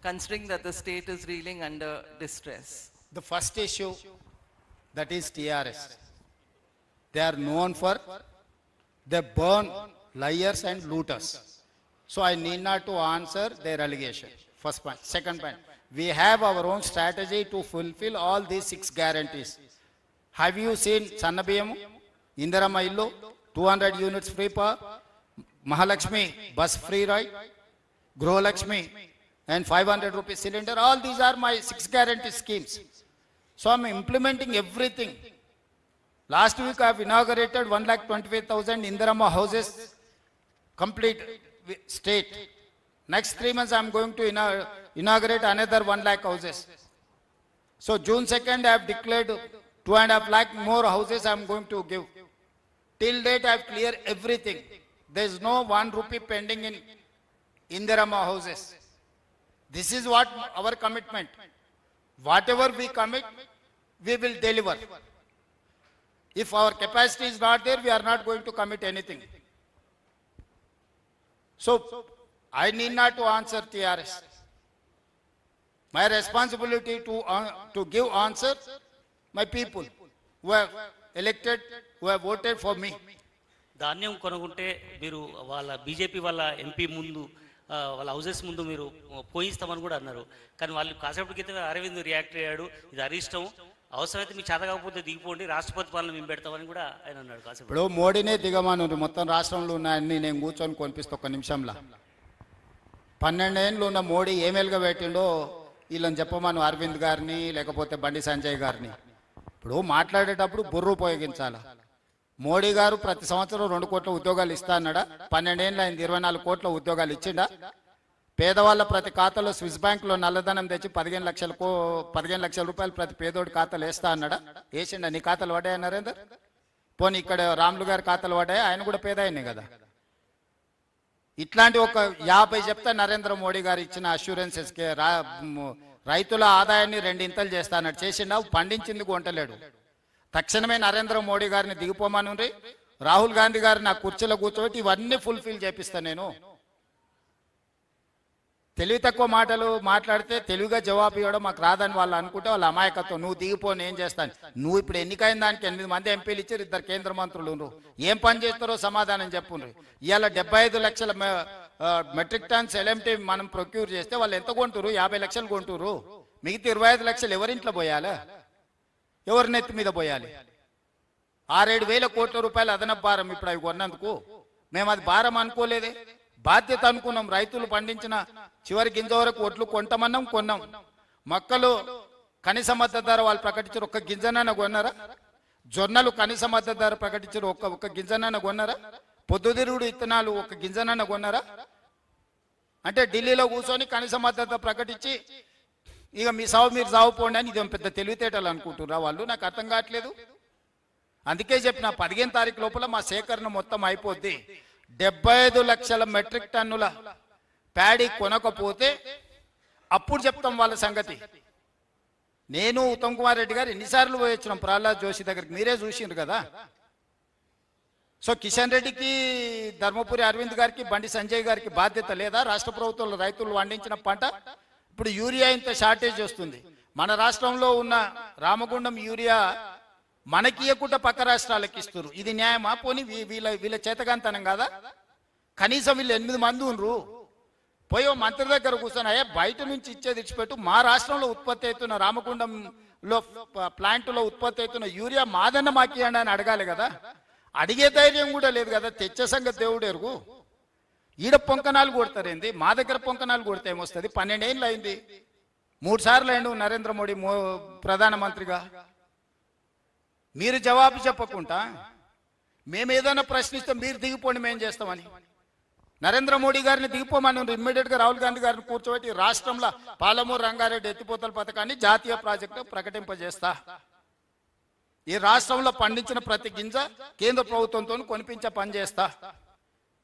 considering that the state is reeling under distress? The first issue, that is TRS. They are known for, they burn liars and looters. So I need not to answer their allegation. First point. Second point, we have our own strategy to fulfill all these 6 guarantees. Have you seen Sannabiyamu, Indirama Illu, 200 units free power, Mahalakshmi bus free ride, Grow Lakshmi and 500 rupees cylinder? All these are my 6 guarantee schemes. So I'm implementing everything. Last week I have inaugurated 1,25,000 Indirama houses, complete state. Next 3 months, I'm going to inaugurate another 1 lakh houses. So June 2nd, I have declared 2.5 lakh more houses I'm going to give. Till date, I have cleared everything. There is no 1 rupee pending in Indirama houses. This is what our commitment. Whatever we commit, we will deliver. If our capacity is not there, we are not going to commit anything. So, I need not to answer TRS. My responsibility to give answer, my people who have elected, who have voted for me. ధాన్యం కొనుక్కుంటే మీరు వాళ్ళ బీజేపీ వాళ్ళ ఎంపీ ముందు వాళ్ళ హౌసెస్ ముందు మీరు పోయిస్తామని కూడా అన్నారు. కానీ వాళ్ళు కాసేపటి క్రితం అరవింద్ రియాక్ట్ అయ్యాడు, ఇది అరిష్టం, అవసరమైతే మీకు చేత కాకపోతే దిగిపోండి, రాష్ట్రపతి పాలన మేము పెడతామని కూడా ఆయన అన్నాడు. కాసేపు ఇప్పుడు మోడీనే దిగమాను, మొత్తం రాష్ట్రంలో ఉన్న అన్ని నేను కూర్చొని కొనిపిస్తా ఒక్క నిమిషంలో. 12 ఏళ్ళు ఉన్న మోడీ ఏమేలుగా పెట్టిండో వీళ్ళని చెప్పమాను, అరవింద్ గారిని లేకపోతే బండి సంజయ్ గారిని. ఇప్పుడు మాట్లాడేటప్పుడు బుర్ర ఉపయోగించాలి. మోడీ గారు ప్రతి సంవత్సరం 2 కోట్ల ఉద్యోగాలు ఇస్తా అన్నాడా? 12 ఏళ్ళు అయింది, 24 కోట్ల ఉద్యోగాలు ఇచ్చిండా? పేదవాళ్ళ ప్రతి ఖాతాలో స్విస్ బ్యాంకులో నల్లధనం తెచ్చి 15 లక్షల రూపాయలు ప్రతి పేదోడి ఖాతాలు వేస్తా అన్నాడా? వేసిండా? నీ ఖాతాలు పడ్డాయి నరేందర్? పోనీ ఇక్కడ రాములు గారి ఖాతాలు పడ్డాయి, ఆయన కూడా పేద ఆయనే కదా. ఇట్లాంటి ఒక 50 చెప్తా నరేంద్ర మోడీ గారు ఇచ్చిన అష్యూరెన్సెస్కి రైతుల ఆదాయాన్ని 2 ఇంతలు చేస్తా అన్నాడు. చేసిండా? పండించింది కొంటలేడు. తక్షణమే నరేంద్ర మోడీ గారిని దిగిపోమని, రాహుల్ గాంధీ గారిని నా కుర్చీలో కూర్చోబెట్టి ఇవన్నీ ఫుల్ఫిల్ చేపిస్తాను నేను. తెలివి తక్కువ మాటలు మాట్లాడితే తెలివిగా జవాబు ఇవ్వడం మాకు రాదని వాళ్ళు అనుకుంటే వాళ్ళ అమాయకత్వం. నువ్వు దిగిపో, నేను చేస్తాను. నువ్వు ఇప్పుడు ఎన్నికైన దానికి 8 మంది ఎంపీలు ఇచ్చారు, 2 కేంద్ర మంత్రులు. ఏం పని చేస్తారో సమాధానం చెప్పుండ్రు. ఇవాళ 75 లక్షల మెట్రిక్ టన్స్ ఎల్ఎంటీ మనం ప్రొక్యూర్ చేస్తే వాళ్ళు ఎంత కొంటురు? 50 లక్షలు కొంటురు. మిగతా 25 లక్షలు ఎవరింట్లో పోయాలా? ఎవరి నెత్తి మీద పోయాలి? 6-7 వేల కోట్ల రూపాయలు అదనపు భారం ఇప్పుడు అవి కొన్నందుకు. మేము అది భారం అనుకోలేదే, బాధ్యత అనుకున్నాం. రైతులు పండించిన చివరి గింజ వరకు ఒట్లు కొంటామన్నాం, కొన్నాం. మొక్కలు కనీస మద్దతు ధర వాళ్ళు ప్రకటించారు, ఒక్క గింజనన్న కొన్నారా? జొన్నలు కనీస మద్దతు ధర ప్రకటించారు, ఒక్క గింజనన్న కొన్నారా? పొద్దుతిరుగుడు ఇత్తనాలు ఒక్క గింజనన్న కొన్నారా? అంటే ఢిల్లీలో కూర్చొని కనీస మద్దతు ప్రకటించి ఇక మీ సావు మీరు సావు పోండి అని, ఇది పెద్ద తెలివితేటలు అనుకుంటున్నారా వాళ్ళు? నాకు అర్థం కావట్లేదు. అందుకే చెప్పిన 15 తారీఖు లోపల మా సేకరణ మొత్తం అయిపోద్ది. 75 లక్షల మెట్రిక్ టన్నుల ప్యాడీ కొనకపోతే అప్పుడు చెప్తాం వాళ్ళ సంగతి. నేను ఉత్తమ్ కుమార్ రెడ్డి గారు ఎన్నిసార్లు పోయి వచ్చినాం ప్రహ్లాద్ జోషి దగ్గరికి, మీరే చూసిండ్రు కదా. సో కిషన్ రెడ్డికి, ధర్మపురి అరవింద్ గారికి, బండి సంజయ్ గారికి బాధ్యత లేదా? రాష్ట్ర ప్రభుత్వంలో రైతులు పండించిన పంట ఇప్పుడు యూరియా ఇంత షార్టేజ్ వస్తుంది. మన రాష్ట్రంలో ఉన్న రామగుండం యూరియా మనకి ఇవ్వకుండా పక్క రాష్ట్రాలకు ఇస్తారు. ఇది న్యాయమా? పోనీ వీళ్ళ చేతగాంతనం కదా. కనీసం వీళ్ళు 8 మంది ఉండ్రు. పోయో మంత్రి దగ్గర కూర్చొని, అయ్యా బయట నుంచి ఇచ్చేది ఇచ్చిపెట్టు, మా రాష్ట్రంలో ఉత్పత్తి అవుతున్న రామగుండంలో ప్లాంట్లో ఉత్పత్తి అవుతున్న యూరియా మాదన్న మాకి అని అడగాలి కదా. అడిగే ధైర్యం కూడా లేదు కదా. తెచ్చే సంగతి దేవుడు ఎరుగు. ఈడ పొంకనాలు కొడతారేంది? మా దగ్గర పొంకనాలు కొడితే ఏమొస్తుంది? 12 ఏళ్ళు అయింది, 3 సార్లు అయిండు నరేంద్ర మోడీ ప్రధానమంత్రిగా. మీరు జవాబు చెప్పకుండా మేము ఏదైనా ప్రశ్నిస్తే మీరు దిగిపోండి మేము చేస్తామని. నరేంద్ర మోడీ గారిని దిగిపోమని ఇమ్మీడియట్ గా రాహుల్ గాంధీ గారిని కూర్చోబెట్టి రాష్ట్రంలో పాలమూరు రంగారెడ్డి ఎత్తిపోతల పథకాన్ని జాతీయ ప్రాజెక్టు ప్రకటింపజేస్తా. ఈ రాష్ట్రంలో పండించిన ప్రతి గింజ కేంద్ర ప్రభుత్వంతో కొనిపించే పని చేస్తా.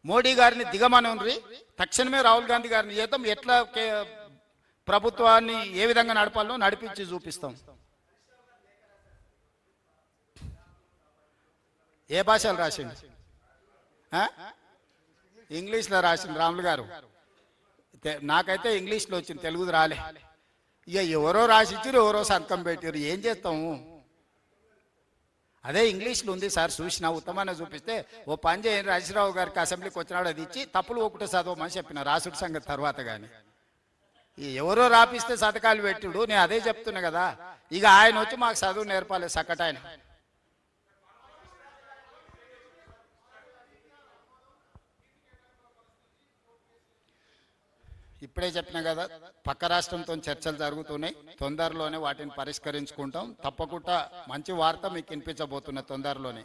మోడీ గారిని దిగమనుండ్రి, తక్షణమే రాహుల్ గాంధీ గారిని చేద్దాం. ఎట్లా ప్రభుత్వాన్ని ఏ విధంగా నడపాలో నడిపించి చూపిస్తాం. ఏ భాషలు రాసిండు? ఇంగ్లీష్లో రాసిండు రాములు గారు. నాకైతే ఇంగ్లీష్లో వచ్చింది, తెలుగుది రాలే. ఇక ఎవరో రాసిచ్చారు, ఎవరో సంతకం పెట్టారు, ఏం చేస్తాము? అదే ఇంగ్లీష్లో ఉంది సార్, చూసిన ఉత్తమాన్ని చూపిస్తే ఓ పని చేయండి, రాజశేఖరరావు గారికి అసెంబ్లీకి వచ్చినాడు అది ఇచ్చి తప్పులు ఒకటే చదవమని చెప్పిన, రాసుడి సంగతి తర్వాత. కానీ ఎవరో రాపిస్తే సతకాలు పెట్టుడు, నేను అదే చెప్తున్నా కదా. ఇక ఆయన వచ్చి మాకు చదువు నేర్పాలి సకటాయన. ఇప్పుడే చెప్పినా కదా, పక్క రాష్ట్రంతో చర్చలు జరుగుతున్నాయి, తొందరలోనే వాటిని పరిష్కరించుకుంటాం. తప్పకుండా మంచి వార్త మీకు వినిపించబోతున్న తొందరలోనే.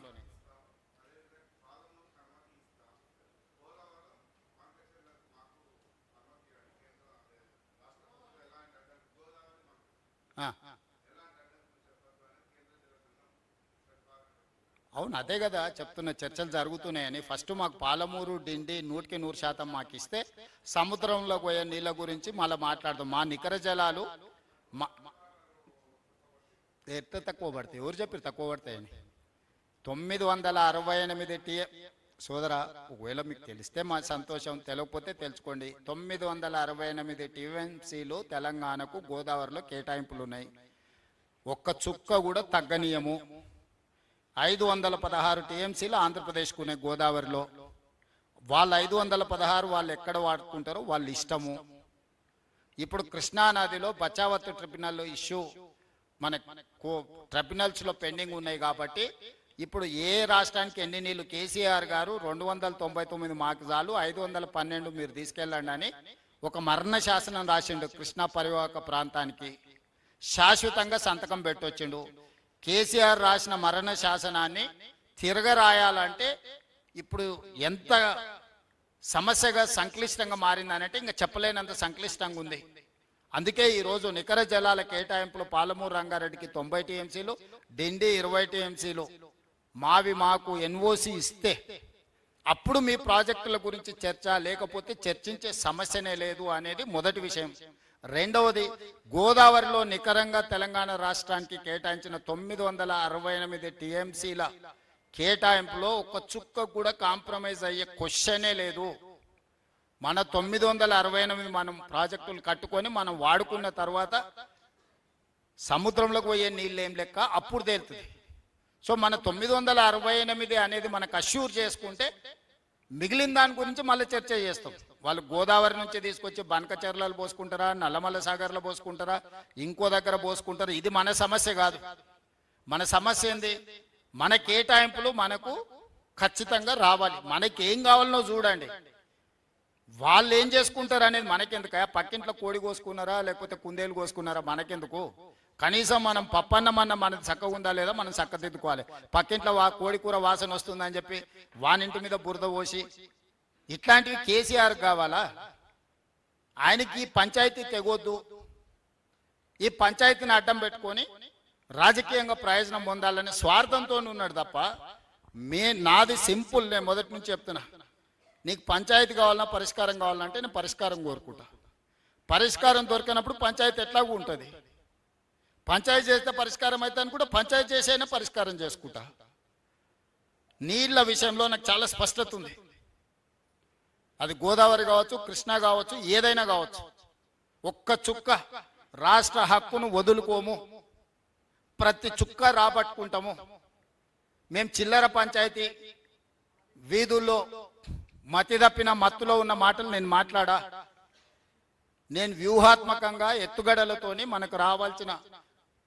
ఆ. అవును, అదే కదా చెప్తున్న, చర్చలు జరుగుతున్నాయని. ఫస్ట్ మాకు పాలమూరు డిండి 100% మాకు ఇస్తే సముద్రంలో పోయే నీళ్ళ గురించి మళ్ళీ మాట్లాడదాం. మా నికర జలాలు ఎంత తక్కువ పడతాయి? ఎవరు చెప్పారు తక్కువ పడతాయని? 968 సోదరా, ఒకవేళ మీకు తెలిస్తే మా సంతోషం, తెలియకపోతే తెలుసుకోండి. 968 టీఎంసీలు తెలంగాణకు గోదావరిలో కేటాయింపులు ఉన్నాయి. ఒక్క చుక్క కూడా తగ్గనీయము. 516 టీఎంసీలు ఆంధ్రప్రదేశ్కు ఉన్నాయి గోదావరిలో. వాళ్ళు 516 వాళ్ళు ఎక్కడ వాడుకుంటారో వాళ్ళ ఇష్టము. ఇప్పుడు కృష్ణానదిలో బచావత్ ట్రిబ్యునల్ ఇష్యూ మన ట్రిబ్యునల్స్లో పెండింగ్ ఉన్నాయి కాబట్టి ఇప్పుడు ఏ రాష్ట్రానికి ఎన్ని నీళ్లు, కేసీఆర్ గారు 299 మాకు చాలు, 512 మీరు తీసుకెళ్ళండి అని ఒక మరణ శాసనం రాసిండు. కృష్ణా పరివాహక ప్రాంతానికి శాశ్వతంగా సంతకం పెట్టొచ్చిండు. కేసీఆర్ రాసిన మరణ శాసనాన్ని తిరగరాయాలంటే ఇప్పుడు ఎంత సమస్యగా సంక్లిష్టంగా మారిందనంటే ఇంకా చెప్పలేనంత సంక్లిష్టంగా ఉంది. అందుకే ఈరోజు నికర జలాల కేటాయింపులు పాలమూరు రంగారెడ్డికి 90 టీఎంసీలు, డిండి 20 టీఎంసీలు మాకు ఎన్ఓసి ఇస్తే అప్పుడు మీ ప్రాజెక్టుల గురించి చర్చ, లేకపోతే చర్చించే సమస్యనే లేదు అనేది మొదటి విషయం. రెండవది, గోదావరిలో నికరంగా తెలంగాణ రాష్ట్రానికి కేటాయించిన 968 టీఎంసీల కేటాయింపులో ఒక చుక్క కూడా కాంప్రమైజ్ అయ్యే క్వశ్చనే లేదు. మన 968 మనం ప్రాజెక్టులు కట్టుకొని మనం వాడుకున్న తర్వాత సముద్రంలోకి పోయే నీళ్ళు ఏం లెక్క అప్పుడు తేలుతుంది. సో మన 968 అనేది మనకు అష్యూర్ చేసుకుంటే మిగిలిన దాని గురించి మళ్ళీ చర్చ చేస్తాం. వాళ్ళు గోదావరి నుంచి తీసుకొచ్చి బనకచెర్లలో పోసుకుంటారా, నల్లమల్ల సాగర్లో పోసుకుంటారా, ఇంకో దగ్గర పోసుకుంటారా, ఇది మన సమస్య కాదు. మన సమస్య ఏంది? మన కేటాయింపులు మనకు ఖచ్చితంగా రావాలి. మనకేం కావాలనో చూడండి. వాళ్ళు ఏం చేసుకుంటారు అనేది మనకెందుక? పక్కింట్లో కోడి కోసుకున్నారా లేకపోతే కుందేలు కోసుకున్నారా మనకెందుకు? కనీసం మనం పప్పన్నమన్న మనది చక్కగా ఉందా లేదా మనం చక్కదిద్దుకోవాలి. పక్కింట్లో కోడి కూర వాసన వస్తుందని చెప్పి వానింటి మీద బురద పోసి ఇట్లాంటివి కేసీఆర్ కావాలా? ఆయనకి పంచాయతీ తెగొద్దు. ఈ పంచాయతీని అడ్డం పెట్టుకొని రాజకీయంగా ప్రయోజనం పొందాలని స్వార్థంతో ఉన్నాడు తప్ప నాది సింపుల్. నేను మొదటి నుంచి చెప్తున్నా, నీకు పంచాయతీ కావాలన్నా పరిష్కారం కావాలంటే నేను పరిష్కారం కోరుకుంటా. పరిష్కారం దొరికినప్పుడు పంచాయతీ ఎట్లాగూ ఉంటుంది. పంచాయతీ చేస్తే పరిష్కారం అయితే అని కూడా పంచాయతీ చేసైనా పరిష్కారం చేసుకుంటా. నీళ్ల విషయంలో నాకు చాలా స్పష్టత ఉంది. అది గోదావరి కావచ్చు, కృష్ణా కావచ్చు, ఏదైనా కావచ్చు. ఒక్క చుక్క రాష్ట్ర హక్కును వదులుకోము, ప్రతి చుక్క రాబట్టుకుంటాము. మేము చిల్లర పంచాయతీ వీధుల్లో మతి తప్పిన మత్తులో ఉన్న మాటలు నేను మాట్లాడా. నేను వ్యూహాత్మకంగా ఎత్తుగడలతోని మనకు రావాల్సిన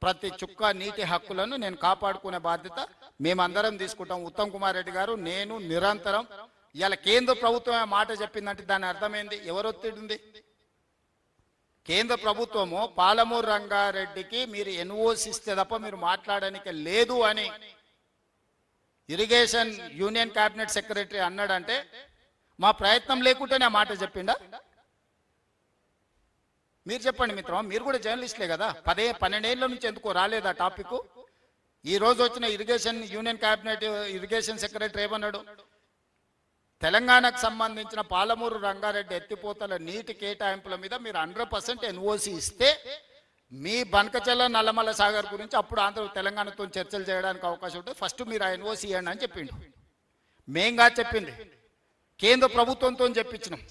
ప్రతి చుక్క నీటి హక్కులను నేను కాపాడుకునే బాధ్యత మేమందరం తీసుకుంటాం. ఉత్తమ్ కుమార్ రెడ్డి గారు, నేను నిరంతరం. ఇలా కేంద్ర ప్రభుత్వం మాట చెప్పిందంటే దాని అర్థమైంది ఎవరు ఒత్తిడి ఉంది? కేంద్ర ప్రభుత్వము పాలమూరు రంగారెడ్డికి మీరు ఎన్ఓసి ఇస్తే తప్ప మీరు మాట్లాడడానికి లేదు అని ఇరిగేషన్ యూనియన్ క్యాబినెట్ సెక్రటరీ అన్నాడంటే మా ప్రయత్నం లేకుంటేనే ఆ మాట చెప్పిండా? మీరు చెప్పండి మిత్రం, మీరు కూడా జర్నలిస్టులే కదా. 12 ఏళ్ళ నుంచి ఎందుకో రాలేదా టాపిక్? ఈ రోజు వచ్చిన irrigation union cabinet irrigation secretary ఏమన్నాడు? తెలంగాణకు సంబంధించిన పాలమూరు రంగారెడ్డి ఎత్తిపోతల నీటి కేటాయింపుల మీద మీరు 100% ఎన్ఓసి ఇస్తే మీ బనకచెల్ల నల్లమల్ల సాగర్ గురించి అప్పుడు తెలంగాణతో చర్చలు చేయడానికి అవకాశం ఉంటుంది. ఫస్ట్ మీరు ఆ ఎన్ఓసి ఇవ్వండి అని చెప్పిండు. మేంగా చెప్పింది కేంద్ర ప్రభుత్వంతో చెప్పించినాం.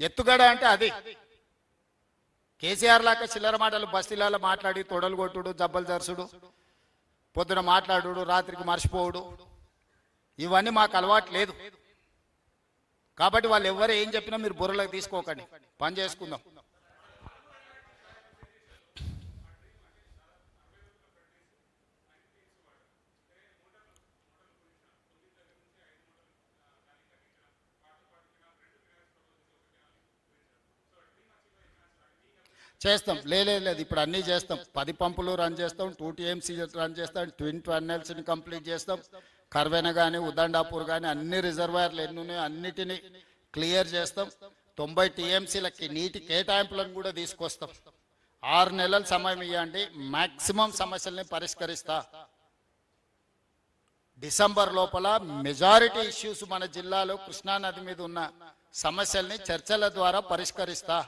ఎత్తుగడ అంటే అది. కేసీఆర్ లాగా చిల్లర మాటలు బస్తీలలో మాట్లాడి తొడలు కొట్టుడు, జబ్బలు జరుసుడు, పొద్దున మాట్లాడు, రాత్రికి మర్చిపోవుడు, ఇవన్నీ మాకు అలవాటు లేదు. కాబట్టి వాళ్ళు ఎవరు ఏం చెప్పినా మీరు బుర్రలోకి తీసుకోకండి, పని చేసుకుందాం. చేస్తాం. లేదు ఇప్పుడు అన్నీ చేస్తాం. 10 పంపులు రన్ చేస్తాం, 2 టీఎంసీ రన్ చేస్తాం, ట్విన్ టన్నెల్స్ని కంప్లీట్ చేస్తాం. కర్వెన కానీ ఉదండాపూర్ కానీ అన్ని రిజర్వాయర్లు ఎన్ని ఉన్నాయో అన్నిటినీ క్లియర్ చేస్తాం. 90 టీఎంసీలకి నీటి కేటాయింపులను కూడా తీసుకొస్తాం. 6 నెలల సమయం ఇవ్వండి, మాక్సిమం సమస్యల్ని పరిష్కరిస్తా. డిసెంబర్ లోపల మెజారిటీ ఇష్యూస్ మన జిల్లాలో కృష్ణానది మీద ఉన్న సమస్యల్ని చర్చల ద్వారా పరిష్కరిస్తా.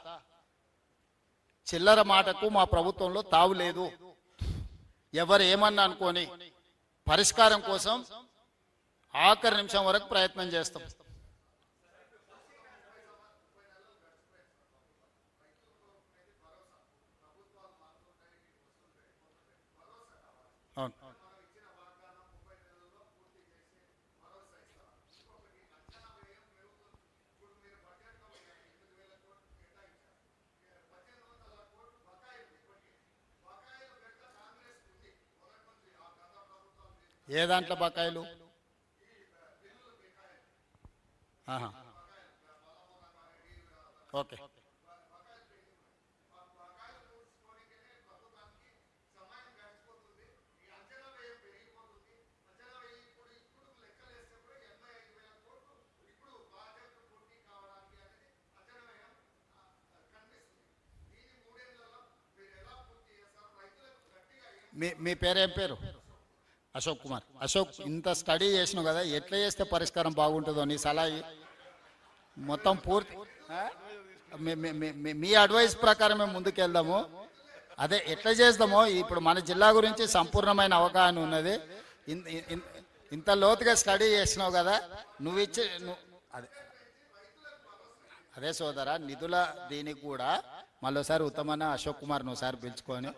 చిల్లర మాటకు మా ప్రభుత్వంలో తావు లేదు. ఎవరు ఏమన్నా అనుకోని పరిష్కారం కోసం ఆఖరి నిమిషం వరకు ప్రయత్నం చేస్తాం. అవును. ఏ దాంట్లో బకాయిలు? ఆహా. ఓకే. మీ పేరేం పేరు? అశోక్ కుమార్. అశోక్, ఇంత స్టడీ చేసినావు కదా, ఎట్లా చేస్తే పరిష్కారం బాగుంటుందో నీ సలహా ఇయ్యి. మొత్తం పూర్తి మీ అడ్వైస్ ప్రకారం మేము ముందుకు వెళ్దాము. అదే ఎట్లా చేద్దామో, ఇప్పుడు మన జిల్లా గురించి సంపూర్ణమైన అవగాహన ఉన్నది. ఇంత లోతుగా స్టడీ చేసినావు కదా, నువ్వు ఇచ్చే అదే అదే సోదరా, నిధుల దీనికి కూడా మళ్ళీసారి ఉత్తమన్న అశోక్ కుమార్ను ఒకసారి పిలుచుకొని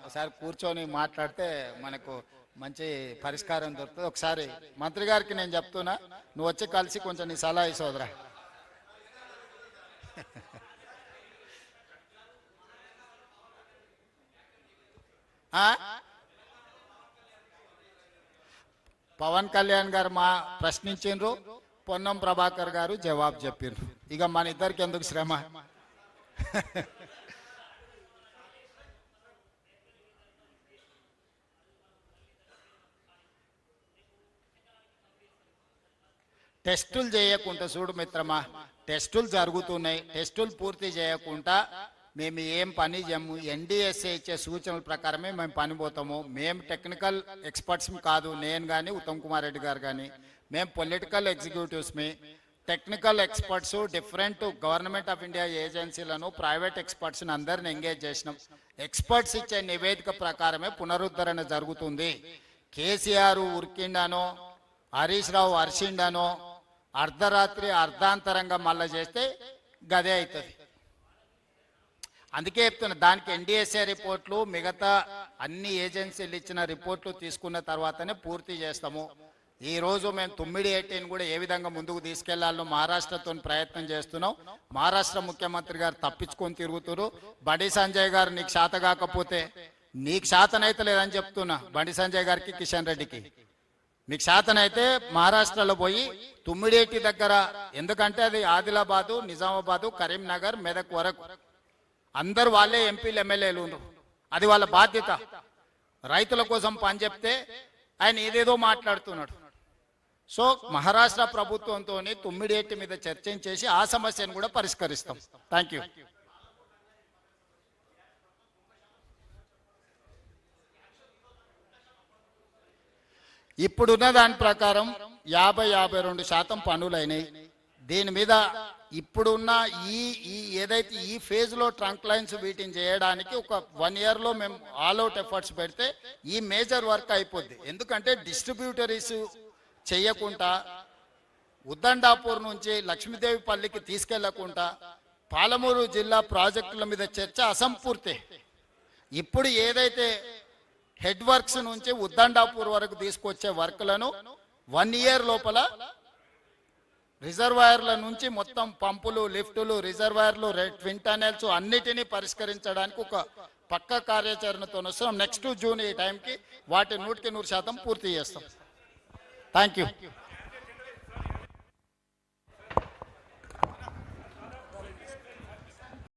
ఒకసారి కూర్చొని మాట్లాడితే మనకు మంచి పరిష్కారం దొరుకుతుంది. ఒకసారి మంత్రి గారికి నేను చెప్తున్నా, నువ్వు వచ్చి కలిసి కొంచెం నీ సలహా ఈ సోదరా. పవన్ కళ్యాణ్ గారు మా ప్రశ్నించిండ్రు, పొన్నం ప్రభాకర్ గారు జవాబు చెప్పిండ్రు. ఇక మన ఇద్దరికి ఎందుకు శ్రమ? టెస్టులు చేయకుండా చూడు మిత్రమా, టెస్టులు జరుగుతున్నాయి. టెస్టులు పూర్తి చేయకుండా మేము ఏం పని చేయము. ఎన్డీఎస్ఏ ఇచ్చే సూచనల ప్రకారమే మేము పని పోతాము. మేము టెక్నికల్ ఎక్స్పర్ట్స్ కాదు, నేను కానీ ఉత్తమ్ కుమార్ రెడ్డి గారు కానీ. మేము పొలిటికల్ ఎగ్జిక్యూటివ్స్మి. Technical experts different government of India ఏజెన్సీలను, ప్రైవేట్ ఎక్స్పర్ట్స్ని అందరిని ఎంగేజ్ చేసినాం. ఎక్స్పర్ట్స్ ఇచ్చే నివేదిక ప్రకారమే పునరుద్ధరణ జరుగుతుంది. కేసీఆర్ ఉరికిండానో, హరీష్ రావు అరిసిండానో, అర్ధరాత్రి అర్ధాంతరంగా మళ్ళా చేస్తే గదే అవుతుంది. అందుకే చెప్తున్నా, దానికి ఎన్డీఎస్ఏ రిపోర్ట్లు, మిగతా అన్ని ఏజెన్సీలు ఇచ్చిన రిపోర్ట్లు తీసుకున్న తర్వాతనే పూర్తి చేస్తాము. ఈ రోజు మేము 9/18 కూడా ఏ విధంగా ముందుకు తీసుకెళ్లాలో మహారాష్ట్రతో ప్రయత్నం చేస్తున్నాం. మహారాష్ట్ర ముఖ్యమంత్రి గారు తప్పించుకొని తిరుగుతున్నారు. బండి సంజయ్ గారు నీకు శాత కాకపోతే, నీకు శాతనైతే లేదని చెప్తున్నా బండి సంజయ్ గారికి, కిషన్ రెడ్డికి. మీకు శాతనైతే మహారాష్ట్రలో పోయి 9/18 దగ్గర, ఎందుకంటే అది ఆదిలాబాదు, నిజామాబాదు, కరీంనగర్, మెదక్ వరకు అందరు వాళ్ళే ఎంపీలు, ఎమ్మెల్యేలు ఉన్నారు. అది వాళ్ళ బాధ్యత. రైతుల కోసం పని చెప్తే ఆయన ఏదేదో మాట్లాడుతున్నాడు. సో మహారాష్ట్ర ప్రభుత్వంతో 9/18 మీద చర్చించేసి ఆ సమస్యను కూడా పరిష్కరిస్తాం. Thank you. ఇప్పుడున్న దాని ప్రకారం 50-52% పనులైనాయి. దీని మీద ఇప్పుడున్న ఈ ఏదైతే ఈ ఫేజ్లో ట్రంక్ లైన్స్ వీటిని చేయడానికి ఒక 1 yearలో మేము ఆల్అవుట్ ఎఫర్ట్స్ పెడితే ఈ మేజర్ వర్క్ అయిపోద్ది. ఎందుకంటే డిస్ట్రిబ్యూటరీస్ చేయకుండా, ఉద్దండాపూర్ నుంచి లక్ష్మీదేవిపల్లికి తీసుకెళ్లకుండా, పాలమూరు జిల్లా ప్రాజెక్టుల మీద చర్చ అసంపూర్తి. ఇప్పుడు ఏదైతే హెడ్ వర్క్స్ నుంచి ఉద్దండాపూర్ వరకు తీసుకొచ్చే వర్క్లను 1 year లోపల రిజర్వాయర్ల నుంచి మొత్తం పంపులు, లిఫ్టులు, రిజర్వాయర్లు, ట్విన్ టనెల్స్ అన్నిటినీ పరిష్కరించడానికి ఒక పక్క కార్యాచరణతో వస్తున్నాం. నెక్స్ట్ జూన్ ఈ టైంకి వాటి 100% పూర్తి చేస్తాం. Thank you.